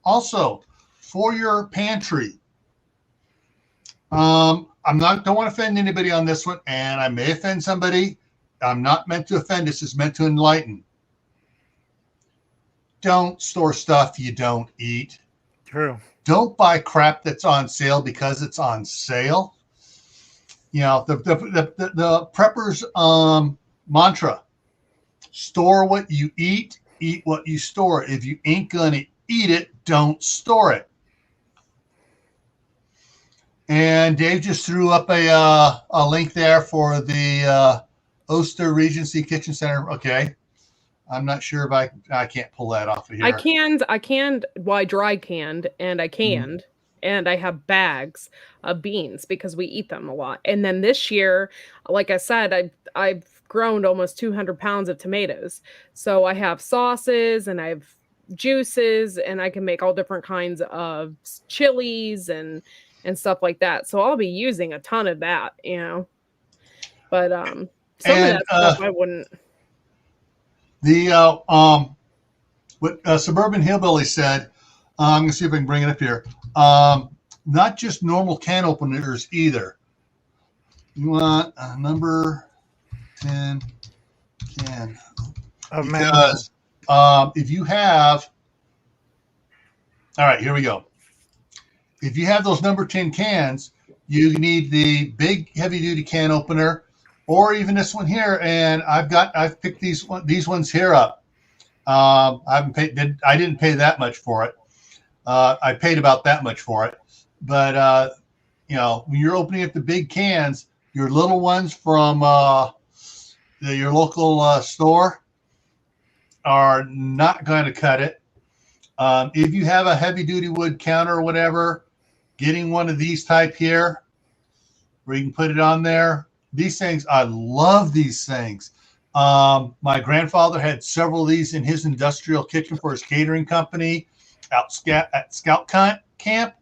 also for your pantry. Don't want to offend anybody on this one, and I may offend somebody. I'm not meant to offend. This is meant to enlighten. Don't store stuff you don't eat. True. Don't buy crap that's on sale because it's on sale. The preppers mantra: store what you eat what you store. If you ain't gonna eat it, don't store it. And Dave just threw up a link there for the Oster Regency Kitchen Center. Okay. I'm not sure if I can't pull that off of here. I canned, well, I dry canned and I canned, and I have bags of beans because we eat them a lot. And then this year, like I said, I've grown almost 200 pounds of tomatoes. So I have sauces and I have juices, and I can make all different kinds of chilies and stuff like that. So I'll be using a ton of that, But some of that stuff I wouldn't. What Suburban Hillbilly said, I'm going to see if I can bring it up here. Not just normal can openers either. You want a number 10 can. Because if you have, all right, here we go. If you have those number 10 cans, you need the big heavy duty can opener, or even this one here. And I've picked these ones here up. I didn't pay that much for it. I paid about that much for it. But when you're opening up the big cans, your little ones from your local store are not going to cut it. If you have a heavy duty wood counter or whatever, getting one of these type here where you can put it on there. These things, I love these things. My grandfather had several of these in his industrial kitchen for his catering company at Scout Camp.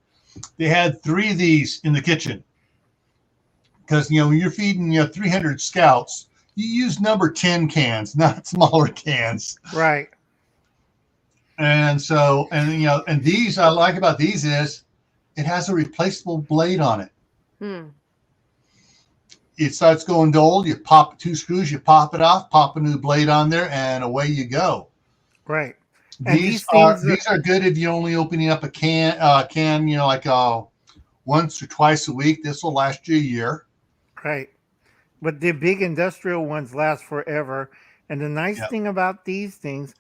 They had 3 of these in the kitchen because, when you're feeding 300 scouts, you use number 10 cans, not smaller cans. Right. And so, and these I like about these is it has a replaceable blade on it. It starts going dull. You pop 2 screws, you pop it off, pop a new blade on there, and away you go. Right. These are good if you're only opening up a can, like once or twice a week. This will last you a year. Right. But the big industrial ones last forever. And the nice thing about these things,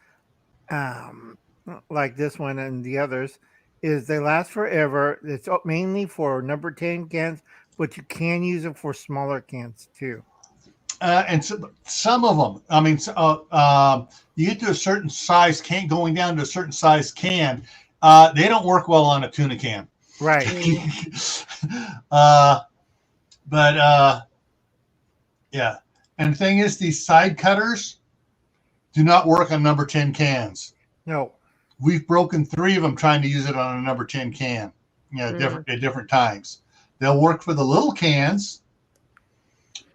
like this one and the others, is they last forever. It's mainly for number 10 cans, but you can use it for smaller cans too. And so, some of them, you get to a certain size can, going down to a certain size can, they don't work well on a tuna can. Right. Yeah. And the thing is, these side cutters do not work on number 10 cans. No. We've broken 3 of them trying to use it on a number 10 can, at different times. They'll work for the little cans,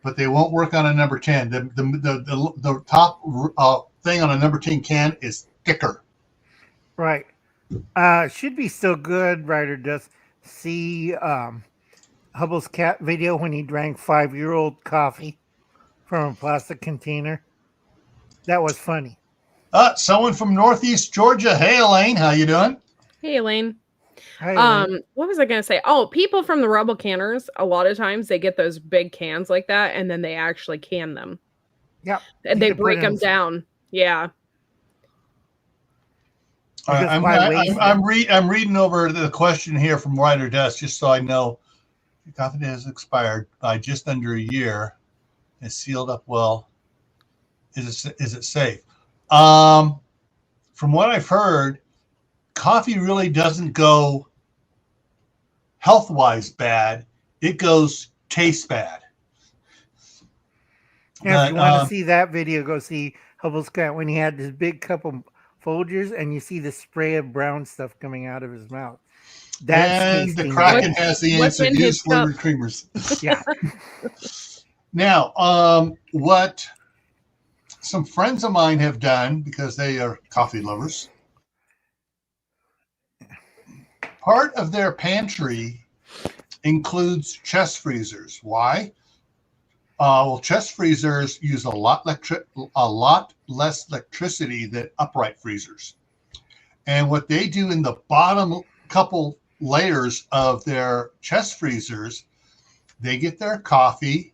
but they won't work on a number 10. The top thing on a number 10 can is thicker. Right. Should be still good, right? Or just see Hubble's cat video when he drank 5-year-old coffee from a plastic container. That was funny. Someone from Northeast Georgia. Hey, Elaine, how you doing? Hey, Elaine. Hi, Elaine. What was I going to say? Oh, people from the Rebel Canners, a lot of times they get those big cans like that, and then they actually can them. Yeah. And they break them down. Yeah. I'm reading over the question here from Ryder Desk just so I know. Your coffee has expired by just under a year. It's sealed up well. Is it safe? From what I've heard, coffee really doesn't go health-wise bad. It goes taste bad. Yeah, if you want to see that video, go see Hubble's cat when he had this big cup of Folgers and you see the spray of brown stuff coming out of his mouth. And the Kraken has the answer. Use flavored creamers. Yeah. Now, what some friends of mine have done, because they are coffee lovers, Part of their pantry includes chest freezers. Why? Well, chest freezers use a lot less electricity than upright freezers. And what they do in the bottom couple layers of their chest freezers, they get their coffee,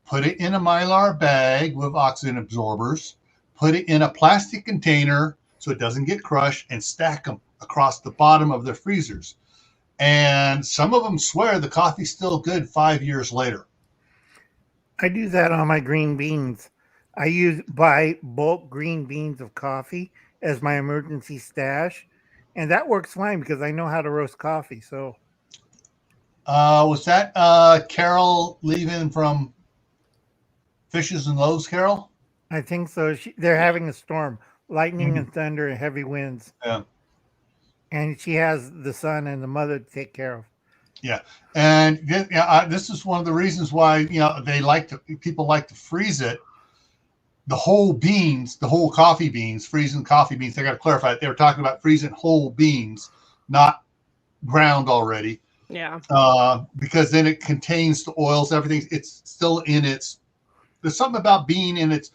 put it in a Mylar bag with oxygen absorbers, put it in a plastic container so it doesn't get crushed, and stack them across the bottom of their freezers. And some of them swear the coffee's still good 5 years later. I do that on my green beans. I buy bulk green beans of coffee as my emergency stash, and that works fine because I know how to roast coffee. So, was that Carol leaving from Fishes and Loaves, Carol? I think so. They're having a storm, lightning and thunder and heavy winds. Yeah, and she has the son and the mother to take care of. Yeah, and this is one of the reasons why people like to freeze it. The whole beans, the whole coffee beans, freezing coffee beans. I got to clarify it. They were talking about freezing whole beans, not ground already. Yeah. Because then it contains the oils, everything. It's still in its. There's something about being in its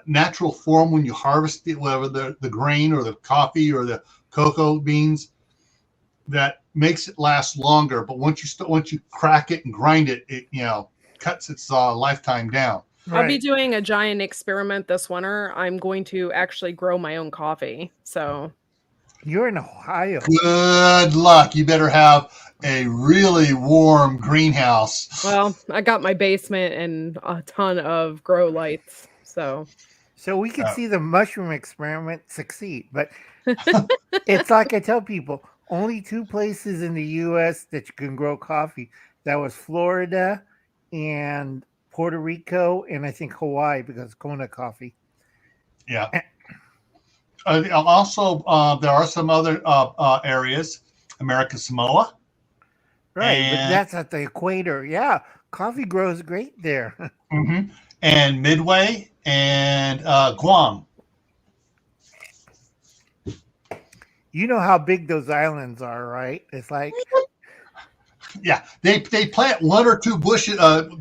natural form when you harvest it, whether the grain or the coffee or the cocoa beans, that makes it last longer. But once you crack it and grind it, it cuts its lifetime down. I'll be doing a giant experiment this winter. I'm going to actually grow my own coffee. So you're in Ohio. Good luck. You better have a really warm greenhouse. Well, I got my basement and a ton of grow lights. So we could see the mushroom experiment succeed. But it's like I tell people, only 2 places in the U.S. that you can grow coffee. That was Florida and Puerto Rico, and I think Hawaii, because Kona coffee. Yeah. Also, there are some other areas, American Samoa. Right, but that's at the equator. Yeah, coffee grows great there. Mm-hmm. And Midway and Guam. You know how big those islands are, right? It's like... Yeah, they plant 1 or 2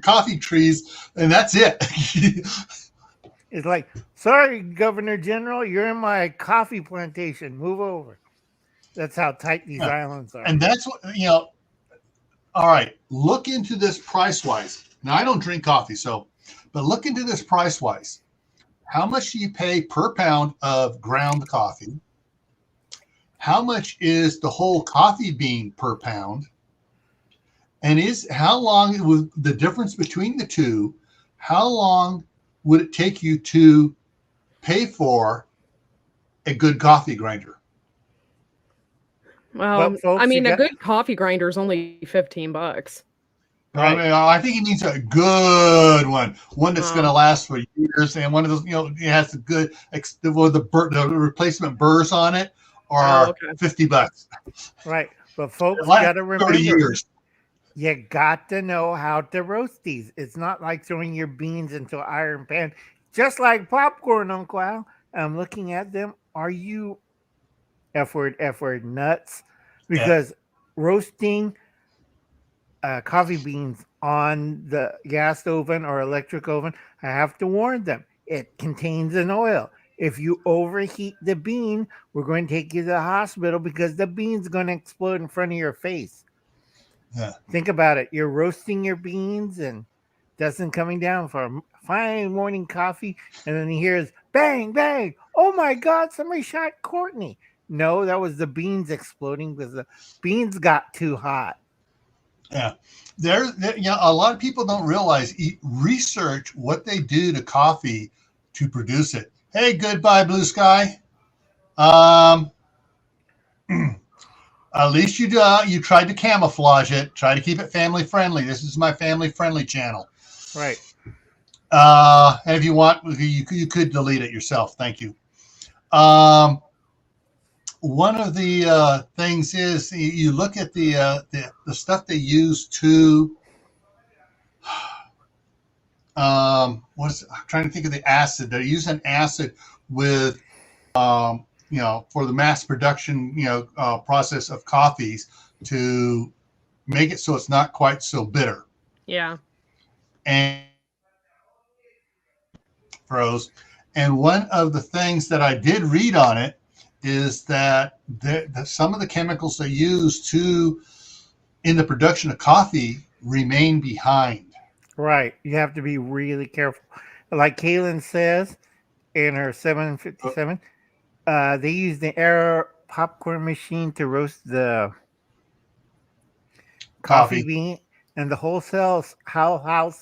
coffee trees, and that's it. It's like, sorry, Governor General, you're in my coffee plantation. Move over. That's how tight these islands are. And that's what, all right, look into this price-wise. Now, I don't drink coffee, but look into this price-wise. How much do you pay per pound of ground coffee? How much is the whole coffee bean per pound? And how long with the difference between the two? How long would it take you to pay for a good coffee grinder? Well, folks, a good coffee grinder is only $15. Right. I think he needs a good one that's going to last for years, and one of those, it has a good the replacement burrs on it are $50. Right, but folks, got to remember. 30 years. You got to know how to roast these. It's not like throwing your beans into an iron pan, just like popcorn, Uncle Al. I'm looking at them. Are you F word nuts? Because roasting coffee beans on the gas oven or electric oven, I have to warn them. It contains an oil. If you overheat the bean, we're going to take you to the hospital because the bean's going to explode in front of your face. Yeah. Think about it. You're roasting your beans and Dustin coming down for a fine morning coffee, and then he hears bang, bang. Oh my God, somebody shot Courtney. No, that was the beans exploding because the beans got too hot. Yeah. A lot of people don't realize, research what they do to coffee to produce it. Hey, goodbye, blue sky. At least you tried to camouflage it, try to keep it family friendly. This is my family friendly channel. Right. And if you want, you could delete it yourself. Thank you. One of the things is you look at the stuff they use to I'm trying to think of the acid. They use an acid with for the mass production, process of coffees to make it so it's not quite so bitter. Yeah. And froze. And one of the things that I did read on it is that some of the chemicals they use in the production of coffee remain behind. Right. You have to be really careful. Like Kaylin says in her 757, they use the air popcorn machine to roast the coffee bean, and the whole house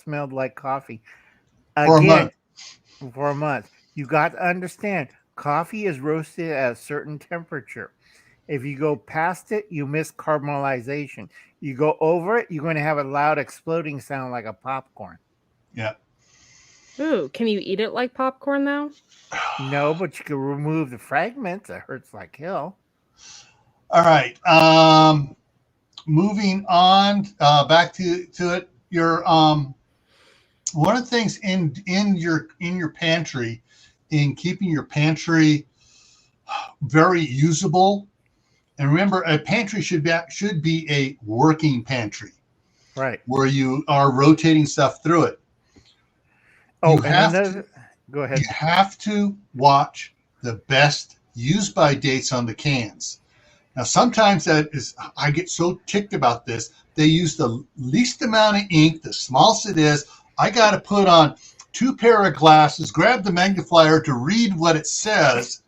smelled like coffee. Again, for a month. You got to understand, coffee is roasted at a certain temperature. If you go past it, you miss caramelization. You go over it, you're going to have a loud exploding sound like a popcorn. Yeah. Ooh, can you eat it like popcorn though? No, but you can remove the fragments. It hurts like hell. All right. Moving on, back to it. Your one of the things in your pantry, in keeping your pantry very usable, and remember, a pantry should be a working pantry, right? Where you are rotating stuff through it. Oh, go ahead. You have to watch the best use by dates on the cans. Now, sometimes I get so ticked about this. They use the least amount of ink, the smallest it is. I got to put on 2 pair of glasses, grab the magnifier to read what it says.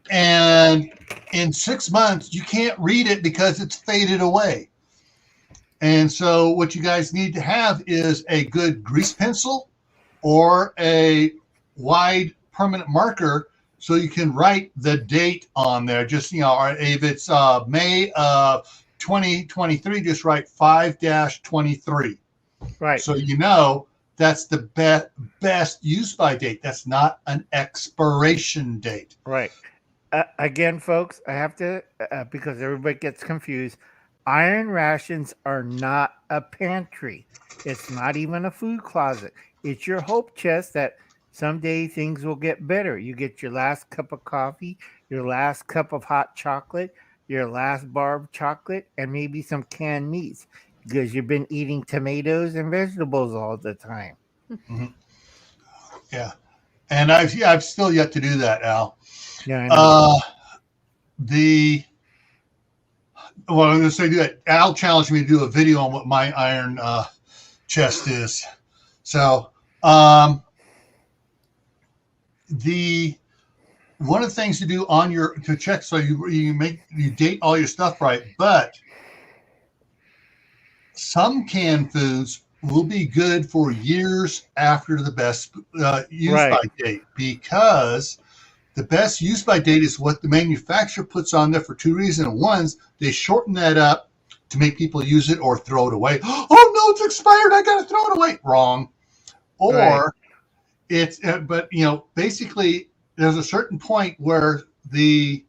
And in 6 months, you can't read it because it's faded away. And so what you guys need to have is a good grease pencil or a wide permanent marker so you can write the date on there. Just, if it's May of 2023, just write 5-23. Right. So that's the best use by date. That's not an expiration date. Right. Again, folks, I have to, because everybody gets confused, iron rations are not a pantry. It's not even a food closet. It's your hope chest that someday things will get better. You get your last cup of coffee, your last cup of hot chocolate, your last bar of chocolate, and maybe some canned meats because you've been eating tomatoes and vegetables all the time. Mm-hmm. Yeah. And I've still yet to do that, Al. Yeah, I know. I'm going to say that Al challenged me to do a video on what my iron chest is. So, one of the things to do to check so you date all your stuff right, but some canned foods will be good for years after the best use by date, because the best use by date is what the manufacturer puts on there for 2 reasons. One, they shorten that up to make people use it or throw it away. Oh no, it's expired. I got to throw it away. Wrong. Or basically there's a certain point where the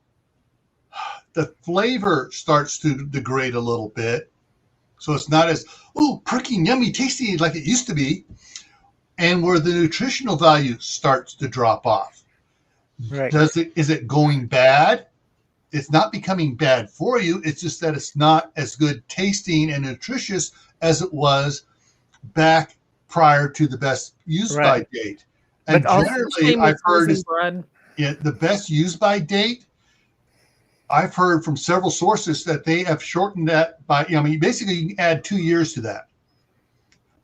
flavor starts to degrade a little bit. So it's not as, perky, yummy, tasty like it used to be. And where the nutritional value starts to drop off. Right. Is it going bad? It's not becoming bad for you. It's just that it's not as good tasting and nutritious as it was back prior to the best use by date. And generally, I've heard the best use by date. I've heard from several sources that they have shortened that by, basically you can add 2 years to that.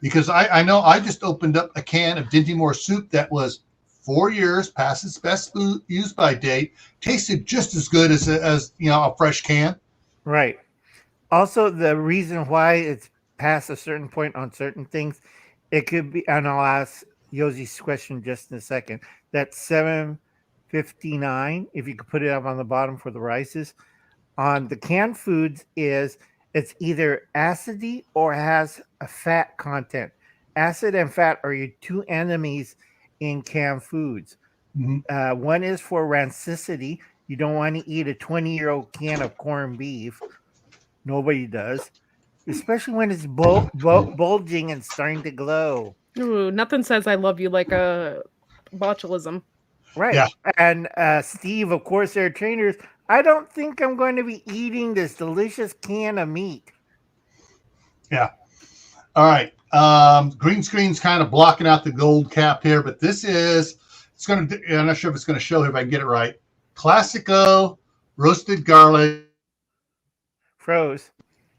Because I know I just opened up a can of Dinty Moore soup that was 4 years past its best food use by date, tasted just as good as a fresh can. Right. Also, the reason why it's past a certain point on certain things, it could be, and I'll ask Yoshi's question just in a second, that 759, if you could put it up on the bottom for the rices, on the canned foods it's either acidy or has a fat content. Acid and fat are your 2 enemies in canned foods. Mm-hmm. One is for rancidity. You don't want to eat a 20-year-old can of corned beef. Nobody does, especially when it's bulging and starting to glow. Ooh, nothing says I love you like a botulism. Right. Yeah. And Steve, of course, they're trainers. I don't think I'm going to be eating this delicious can of meat. Yeah. All right. Green screen's kind of blocking out the gold cap here, but this is, I'm not sure if it's going to show here if I can get it right. Classico roasted garlic. Froze.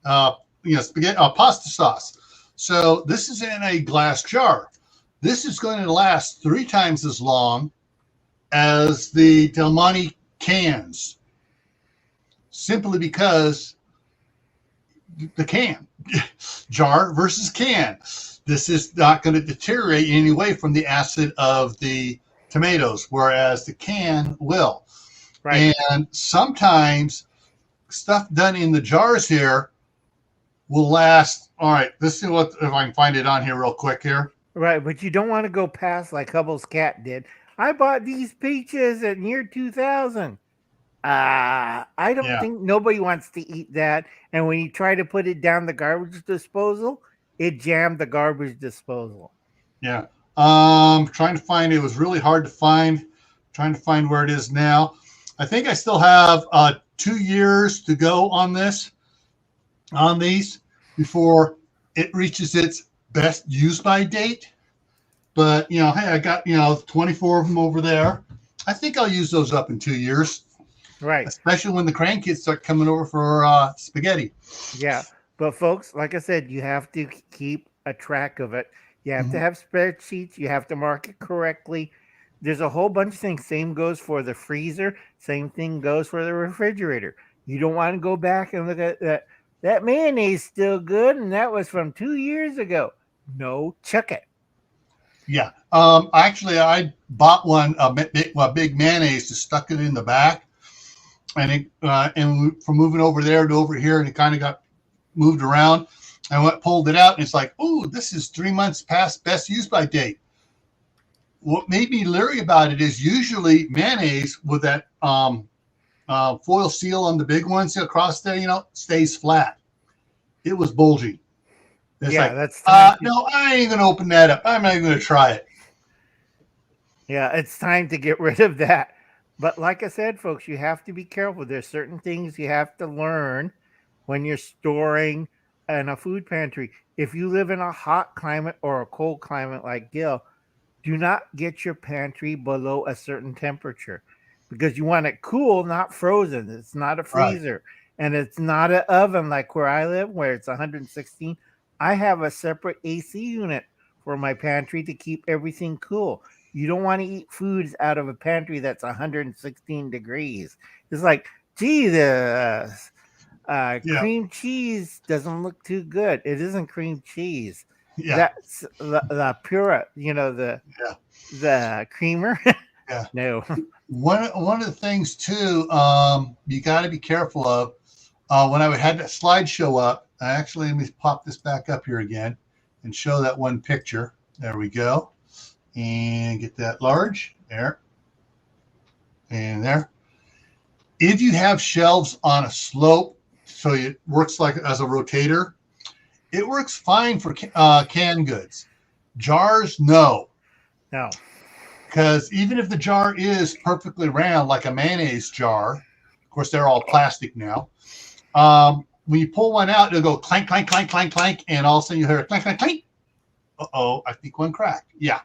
Spaghetti, pasta sauce. So this is in a glass jar. This is going to last 3 times as long as the Del Monte cans, simply because the can, jar versus can. This is not going to deteriorate in any way from the acid of the tomatoes, whereas the can will. Right. And sometimes stuff done in the jars here will last. All right, let's see if I can find it on here real quick here. Right, but you don't want to go past like Hubble's cat did. I bought these peaches in year 2000. I don't think nobody wants to eat that. And when you try to put it down the garbage disposal, it jammed the garbage disposal. Yeah. Trying to find it. It was really hard to find. Trying to find where it is now. I think I still have 2 years to go on these before it reaches its best use by date. But hey, I got 24 of them over there. I think I'll use those up in 2 years. Right. Especially when the grandkids start coming over for spaghetti. Yeah. But folks, like I said, you have to keep a track of it. You have to have spreadsheets. You have to mark it correctly. There's a whole bunch of things. Same goes for the freezer. Same thing goes for the refrigerator. You don't want to go back and look at that. That mayonnaise still good, and that was from 2 years ago. No, chuck it. Yeah. Actually, I bought a big mayonnaise, just stuck it in the back. And from moving over there to over here, and it kind of got moved around. I pulled it out, and it's like, oh, this is 3 months past best use by date. What made me leery about it is usually mayonnaise with that foil seal on the big ones across there, stays flat. It was bulging. It's that's no, I ain't gonna open that up. I'm not even gonna try it. Yeah, it's time to get rid of that. But like I said, folks, you have to be careful. There's certain things you have to learn when you're storing in a food pantry. If you live in a hot climate or a cold climate like Gil, do not get your pantry below a certain temperature because you want it cool, not frozen. It's not a freezer. Right. And it's not an oven like where I live, where it's 116. I have a separate AC unit for my pantry to keep everything cool. You don't want to eat foods out of a pantry that's 116 degrees. It's like, gee, the cream cheese doesn't look too good. It isn't cream cheese. Yeah. That's the pura, the creamer. Yeah. No. One of the things too, you got to be careful of. When I had that slideshow up, let me pop this back up here again and show that one picture. There we go. And get that large there and there. If you have shelves on a slope, so it works like as a rotator, it works fine for canned goods. Jars, no. Because even if the jar is perfectly round, like a mayonnaise jar, of course they're all plastic now. When you pull one out, it'll go clank, clank, clank, clank, clank, and all of a sudden you hear a clank, clank, clank. Uh-oh, I think one cracked. Yeah.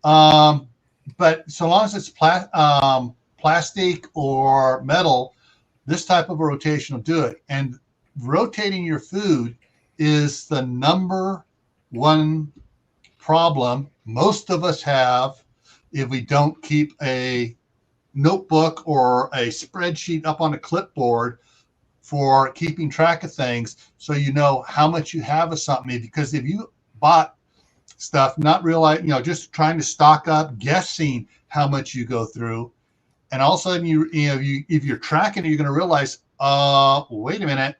But so long as it's plastic or metal, this type of a rotation will do it. And rotating your food is the number one problem most of us have if we don't keep a notebook or a spreadsheet up on a clipboard for keeping track of things, so you know how much you have of something. Because if you bought stuff, not realizing, just trying to stock up, guessing how much you go through, and all of a sudden if you're tracking it, you're going to realize, wait a minute,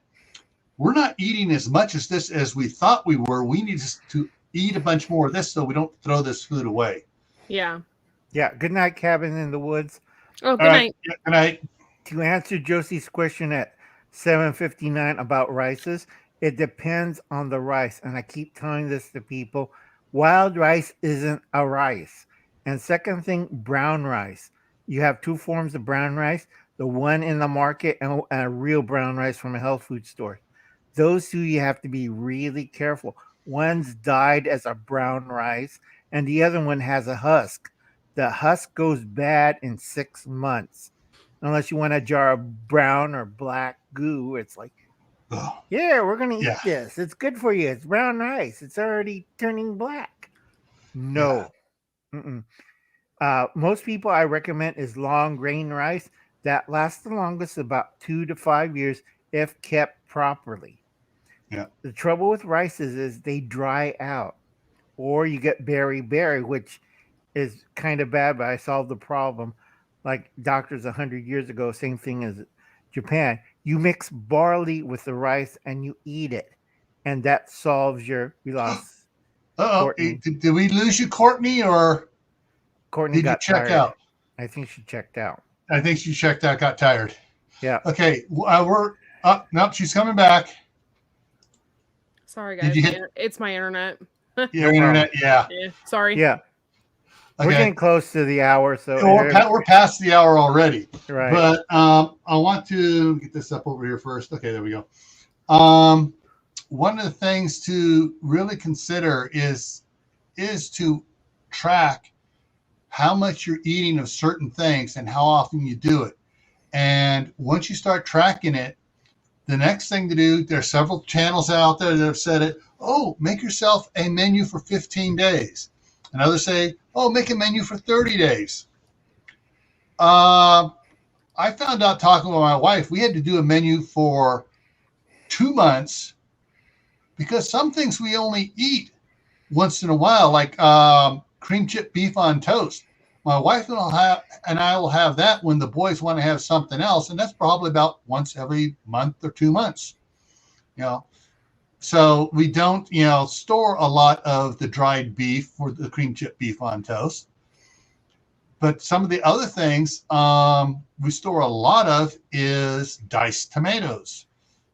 we're not eating as much as this as we thought we were. We need to eat a bunch more of this so we don't throw this food away. Yeah. Yeah. Good night, Cabin in the Woods. Oh, good night. Yeah, good night. To answer Josie's question at 7:59 about rices, it depends on the rice. And I keep telling this to people. Wild rice isn't a rice. And second thing, brown rice. You have two forms of brown rice, the one in the market and a real brown rice from a health food store. Those two you have to be really careful. One's dyed as a brown rice and the other one has a husk. The husk goes bad in 6 months. Unless you want a jar of brown or black goo, it's like, yeah, we're going to eat this. It's good for you. It's brown rice. It's already turning black. No. Most people I recommend is long grain rice. That lasts the longest, about 2 to 5 years, if kept properly. Yeah. The trouble with rices is they dry out, or you get berry, which is kind of bad, but I solved the problem. Like doctors 100 years ago, same thing as Japan. You mix barley with the rice and you eat it, and that solves your. We lost. Courtney. Did we lose you, Courtney, or Courtney did you check out? I think she checked out. I think she checked out, got tired. Yeah. Okay, we're up. Nope, she's coming back. Sorry, guys. It's my internet. Your internet, yeah. Sorry. Yeah. Okay. We're getting close to the hour, so we're past the hour already. Right. But I want to get this up over here first. Okay, there we go. One of the things to really consider is to track how much you're eating of certain things and how often you do it. And once you start tracking it, the next thing to do, there are several channels out there that have said it, make yourself a menu for 15 days. And others say, make a menu for 30 days. I found out talking with my wife, we had to do a menu for 2 months because some things we only eat once in a while, like cream chip beef on toast. My wife and I will have that when the boys want to have something else, and that's probably about once every month or 2 months. So we don't, store a lot of the dried beef for the cream chip beef on toast. But some of the other things we store a lot of is diced tomatoes,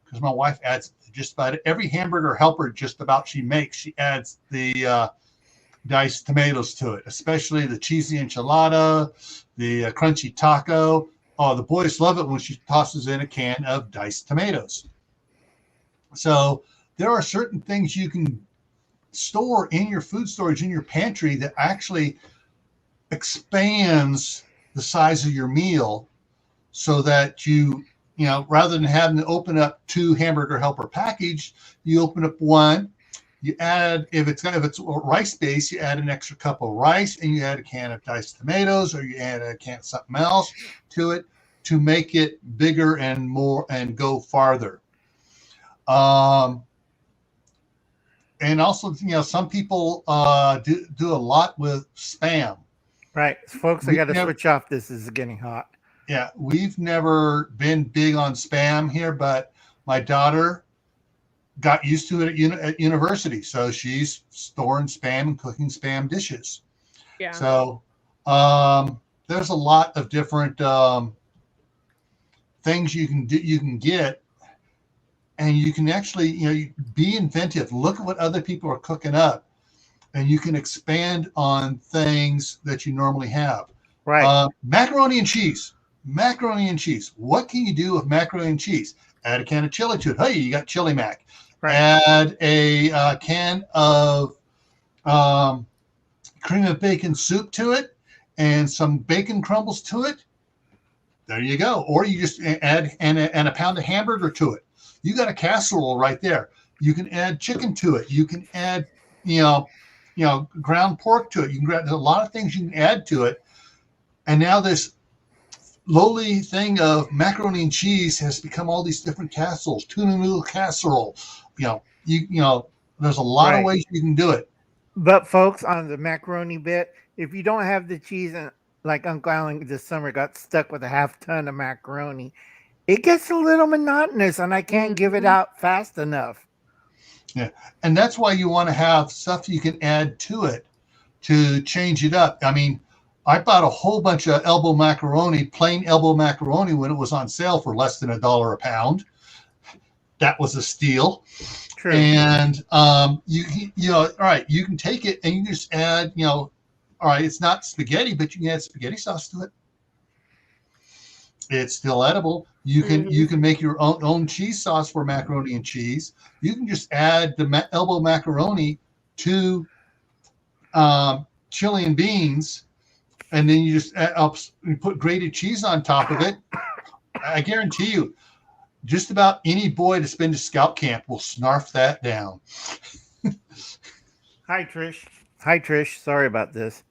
because my wife adds just about every hamburger helper just about she makes. She adds the diced tomatoes to it, especially the cheesy enchilada, the crunchy taco. Oh, the boys love it when she tosses in a can of diced tomatoes. So there are certain things you can store in your food storage, in your pantry, that actually expands the size of your meal so that you rather than having to open up 2 hamburger helper package, you open up one. You add, if it's rice based, you add an extra cup of rice and you add a can of diced tomatoes, or you add a can of something else to it to make it bigger and more and go farther. And also, some people do a lot with Spam. Right, folks. I got to switch off. This is getting hot. Yeah, we've never been big on Spam here, but my daughter got used to it at university, so she's storing Spam and cooking Spam dishes. Yeah. So there's a lot of different things you can do. You can get, and you can actually be inventive. Look at what other people are cooking up, and you can expand on things that you normally have. Right. Macaroni and cheese. What can you do with macaroni and cheese? Add a can of chili to it. Hey, you got chili mac. Right. Add a can of cream of bacon soup to it and some bacon crumbles to it. There you go. Or you just add and a pound of hamburger to it. You got a casserole right there. You can add chicken to it. You can add, ground pork to it. There's a lot of things you can add to it. And now this lowly thing of macaroni and cheese has become all these different casseroles, tuna noodle casserole. There's a lot of ways you can do it. But folks, on the macaroni bit, if you don't have the cheese, and like Uncle Alan this summer got stuck with a half ton of macaroni, it gets a little monotonous, and I can't give it out fast enough. Yeah, and that's why you want to have stuff you can add to it to change it up. I mean, I bought a whole bunch of plain elbow macaroni when it was on sale for less than $1 a pound. That was a steal. True. And all right, you can take it and you just add, all right, it's not spaghetti, but you can add spaghetti sauce to it. It's still edible. You can make your own cheese sauce for macaroni and cheese. You can just add the elbow macaroni to chili and beans, and then you just put grated cheese on top of it. I guarantee you, just about any boy that's been to scout camp will snarf that down. Hi, Trish. Sorry about this.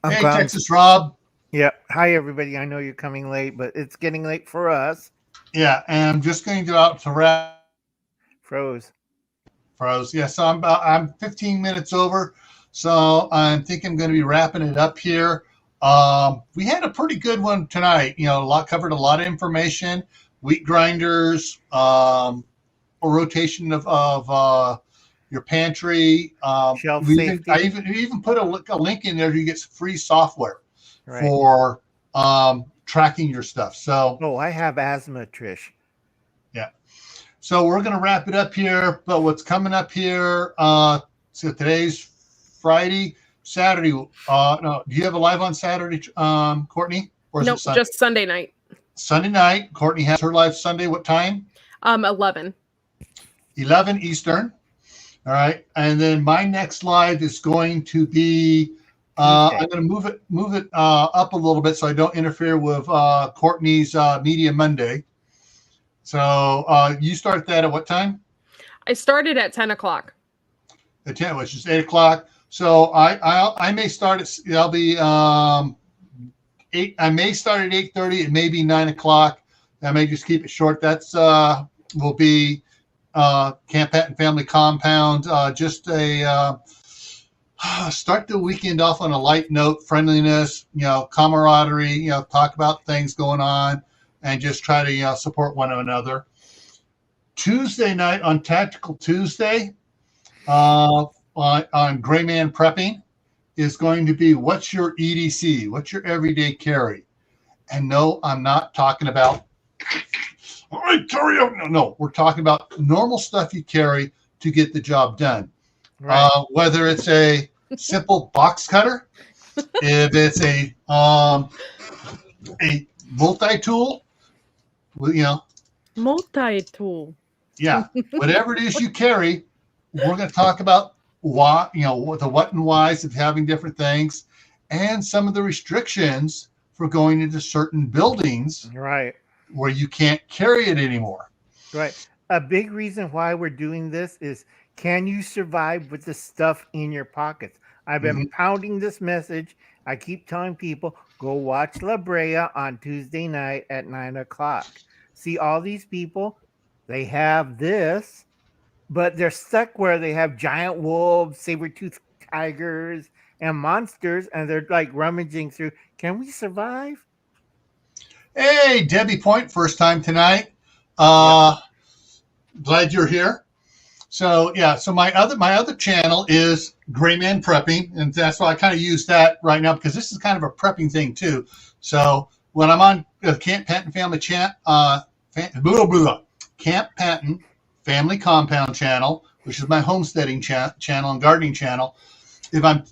Hey, Texas Rob. Yeah. Hi, everybody. I know you're coming late, but it's getting late for us. Yeah, and I'm just going to go out to wrap. Froze. Yeah, so I'm 15 minutes over, so I think I'm going to be wrapping it up here. We had a pretty good one tonight. Covered a lot of information, wheat grinders, a rotation of your pantry. Shelf safety. I even put a link in there. You get free software for tracking your stuff. So I have asthma, Trish. Yeah. So we're going to wrap it up here. But what's coming up here? So today's Friday, Saturday. No, do you have a live on Saturday, Courtney? Or is nope, it Sunday? Just Sunday night. Sunday night. Courtney has her live Sunday. What time? 11. 11 Eastern. All right. And then my next live is going to be. I'm going to move it up a little bit so I don't interfere with Courtney's Media Monday. So you start that at what time? I started at 10 o'clock. At 10, which is 8 o'clock. So I may start at. I'll be 8. I may start at 8:30. It may be 9 o'clock. I may just keep it short. That's will be Camppatton Family Compound. Just a. Start the weekend off on a light note, friendliness, camaraderie, talk about things going on and just try to, support one another. Tuesday night on Tactical Tuesday, on Gray Man Prepping is going to be what's your EDC? What's your everyday carry? And no, I'm not talking about, no, we're talking about normal stuff you carry to get the job done. Right. Whether it's a simple box cutter, if it's a multi-tool, multi-tool. Yeah, whatever it is you carry, we're going to talk about why, the what and whys of having different things, and some of the restrictions for going into certain buildings, right, where you can't carry it anymore. Right. A big reason why we're doing this is, can you survive with the stuff in your pockets? I've been pounding this message. I keep telling people, go watch La Brea on Tuesday night at 9 o'clock. See all these people, they have this, but they're stuck where they have giant wolves, saber-toothed tigers, and monsters, and they're like rummaging through. Can we survive? Hey, Debbie Point, first time tonight. Glad you're here. So yeah, so my other channel is Gray Man Prepping, and that's why I kind of use that right now, because this is kind of a prepping thing too. So when I'm on the Camppatton Family Camppatton Family Compound channel, which is my homesteading channel and gardening channel, if I'm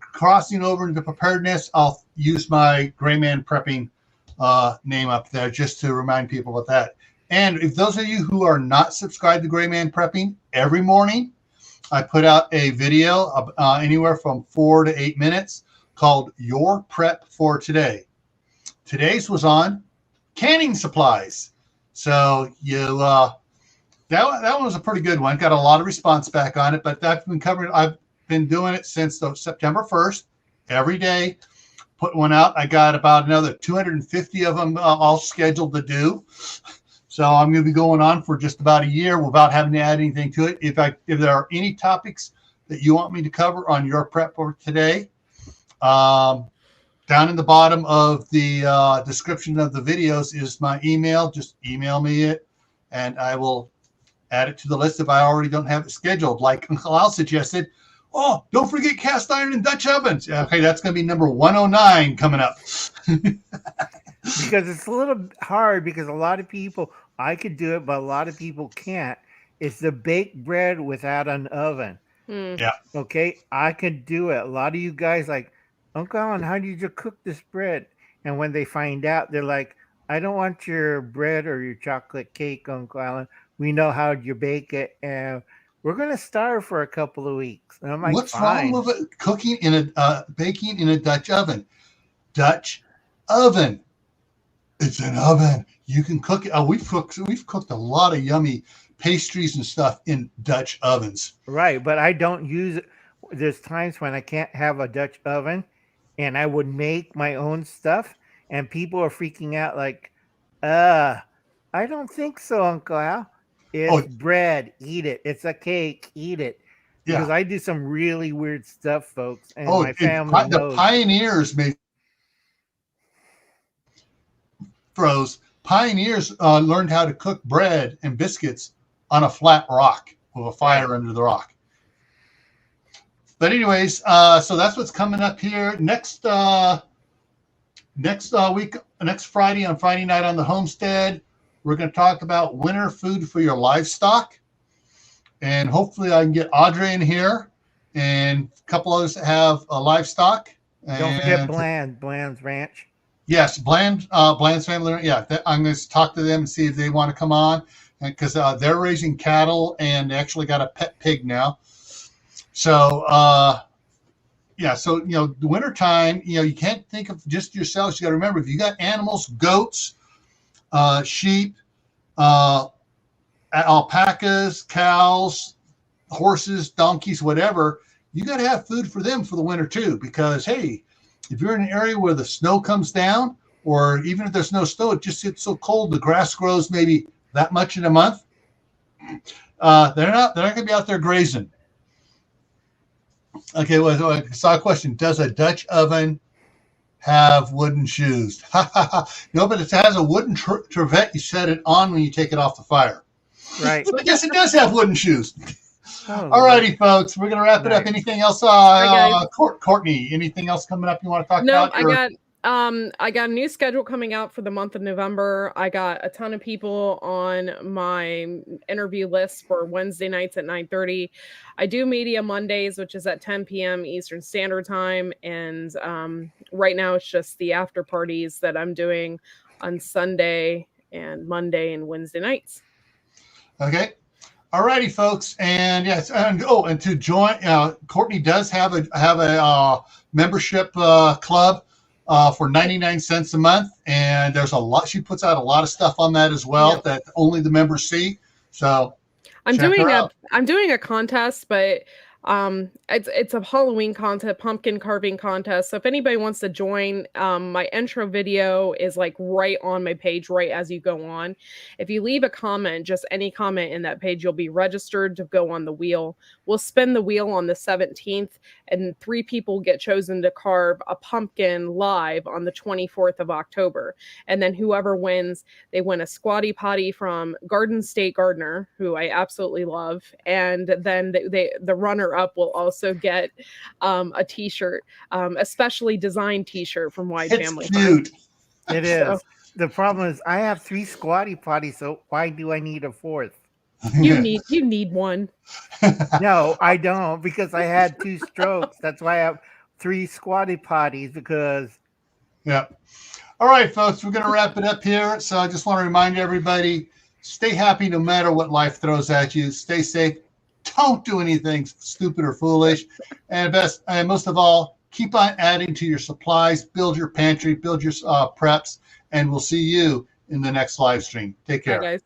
crossing over into preparedness, I'll use my Gray Man Prepping name up there just to remind people about that. And if those of you who are not subscribed to Gray Man Prepping, every morning I put out a video of, anywhere from 4 to 8 minutes called Your Prep for Today. Today's was on canning supplies. So that one was a pretty good one. Got a lot of response back on it, but that's been covered. I've been doing it since September 1st, every day. Put one out. I got about another 250 of them all scheduled to do. So I'm going to be going on for just about a year without having to add anything to it. If there are any topics that you want me to cover on Your Prep for Today, down in the bottom of the description of the videos is my email. Just email me it, and I will add it to the list if I already don't have it scheduled. Like Uncle Al suggested, oh, don't forget cast iron and Dutch ovens. Okay, that's going to be number 109 coming up. Because it's a little hard, because a lot of people, I could do it, but a lot of people can't. It's the baked bread without an oven. Yeah. Okay, I could do it. A lot of you guys like, Uncle Alan, how did you cook this bread? And when they find out, they're like, I don't want your bread or your chocolate cake, Uncle Alan. We know how you bake it, and we're going to starve for a couple of weeks. And I'm like, what's fine. wrong with it? Cooking in baking in a Dutch oven? Dutch oven. It's an oven. You can cook it. We've cooked a lot of yummy pastries and stuff in Dutch ovens. Right, but I don't use it. There's times when I can't have a Dutch oven, and I would make my own stuff, and people are freaking out like, I don't think so, Uncle Al. It's bread, eat it. It's a cake, eat it. Because I do some really weird stuff, folks, and my family knows. The pioneers made Pioneers learned how to cook bread and biscuits on a flat rock with a fire under the rock. But anyways, so that's what's coming up here next week, next Friday, on Friday night on the Homestead. We're going to talk about winter food for your livestock, and hopefully I can get Audrey in here and a couple others that have livestock. Don't forget Bland's Ranch. Yes, Bland's family. Yeah, I'm going to talk to them and see if they want to come on, because they're raising cattle and they actually got a pet pig now. So, so, the wintertime, you can't think of just yourselves. You got to remember, if you got animals, goats, sheep, alpacas, cows, horses, donkeys, whatever, you got to have food for them for the winter too, because, hey, if you're in an area where the snow comes down, or even if there's no snow, it just gets so cold, the grass grows maybe that much in a month. They're not going to be out there grazing. Okay, well, I saw a question. Does a Dutch oven have wooden shoes? No, but it has a wooden trivet. You set it on when you take it off the fire. Right. So I guess it does have wooden shoes. All righty, folks. We're going to wrap it up. Anything else? Courtney, anything else coming up you want to talk about? No, I got a new schedule coming out for the month of November. I got a ton of people on my interview list for Wednesday nights at 9:30. I do media Mondays, which is at 10 p.m. Eastern Standard Time. And right now it's just the after parties that I'm doing on Sunday and Monday and Wednesday nights. Okay. All righty, folks. And yes, and to join, Courtney does have a membership club for 99 cents a month, and there's a lot. She puts out a lot of stuff on that as well that only the members see. So I'm doing a contest, but it's a Halloween contest, pumpkin carving contest. So if anybody wants to join, my intro video is like right on my page, right as you go on. If you leave a comment, just any comment in that page, you'll be registered to go on the wheel. We'll spin the wheel on the 17th, and 3 people get chosen to carve a pumpkin live on the 24th of October. And then whoever wins, they win a squatty potty from Garden State Gardener, who I absolutely love. And then the runner-up will also get a t-shirt, a specially designed t-shirt from Wide Family Cute. It is. So, the problem is I have 3 squatty potties, so why do I need a 4th? You need one. No, I don't, because I had 2 strokes. That's why I have 3 squatty potties, because. Yeah. All right, folks, we're going to wrap it up here. So I just want to remind everybody, stay happy no matter what life throws at you. Stay safe. Don't do anything stupid or foolish. And most of all, keep on adding to your supplies, build your pantry, build your preps, and we'll see you in the next live stream. Take care. Bye, guys.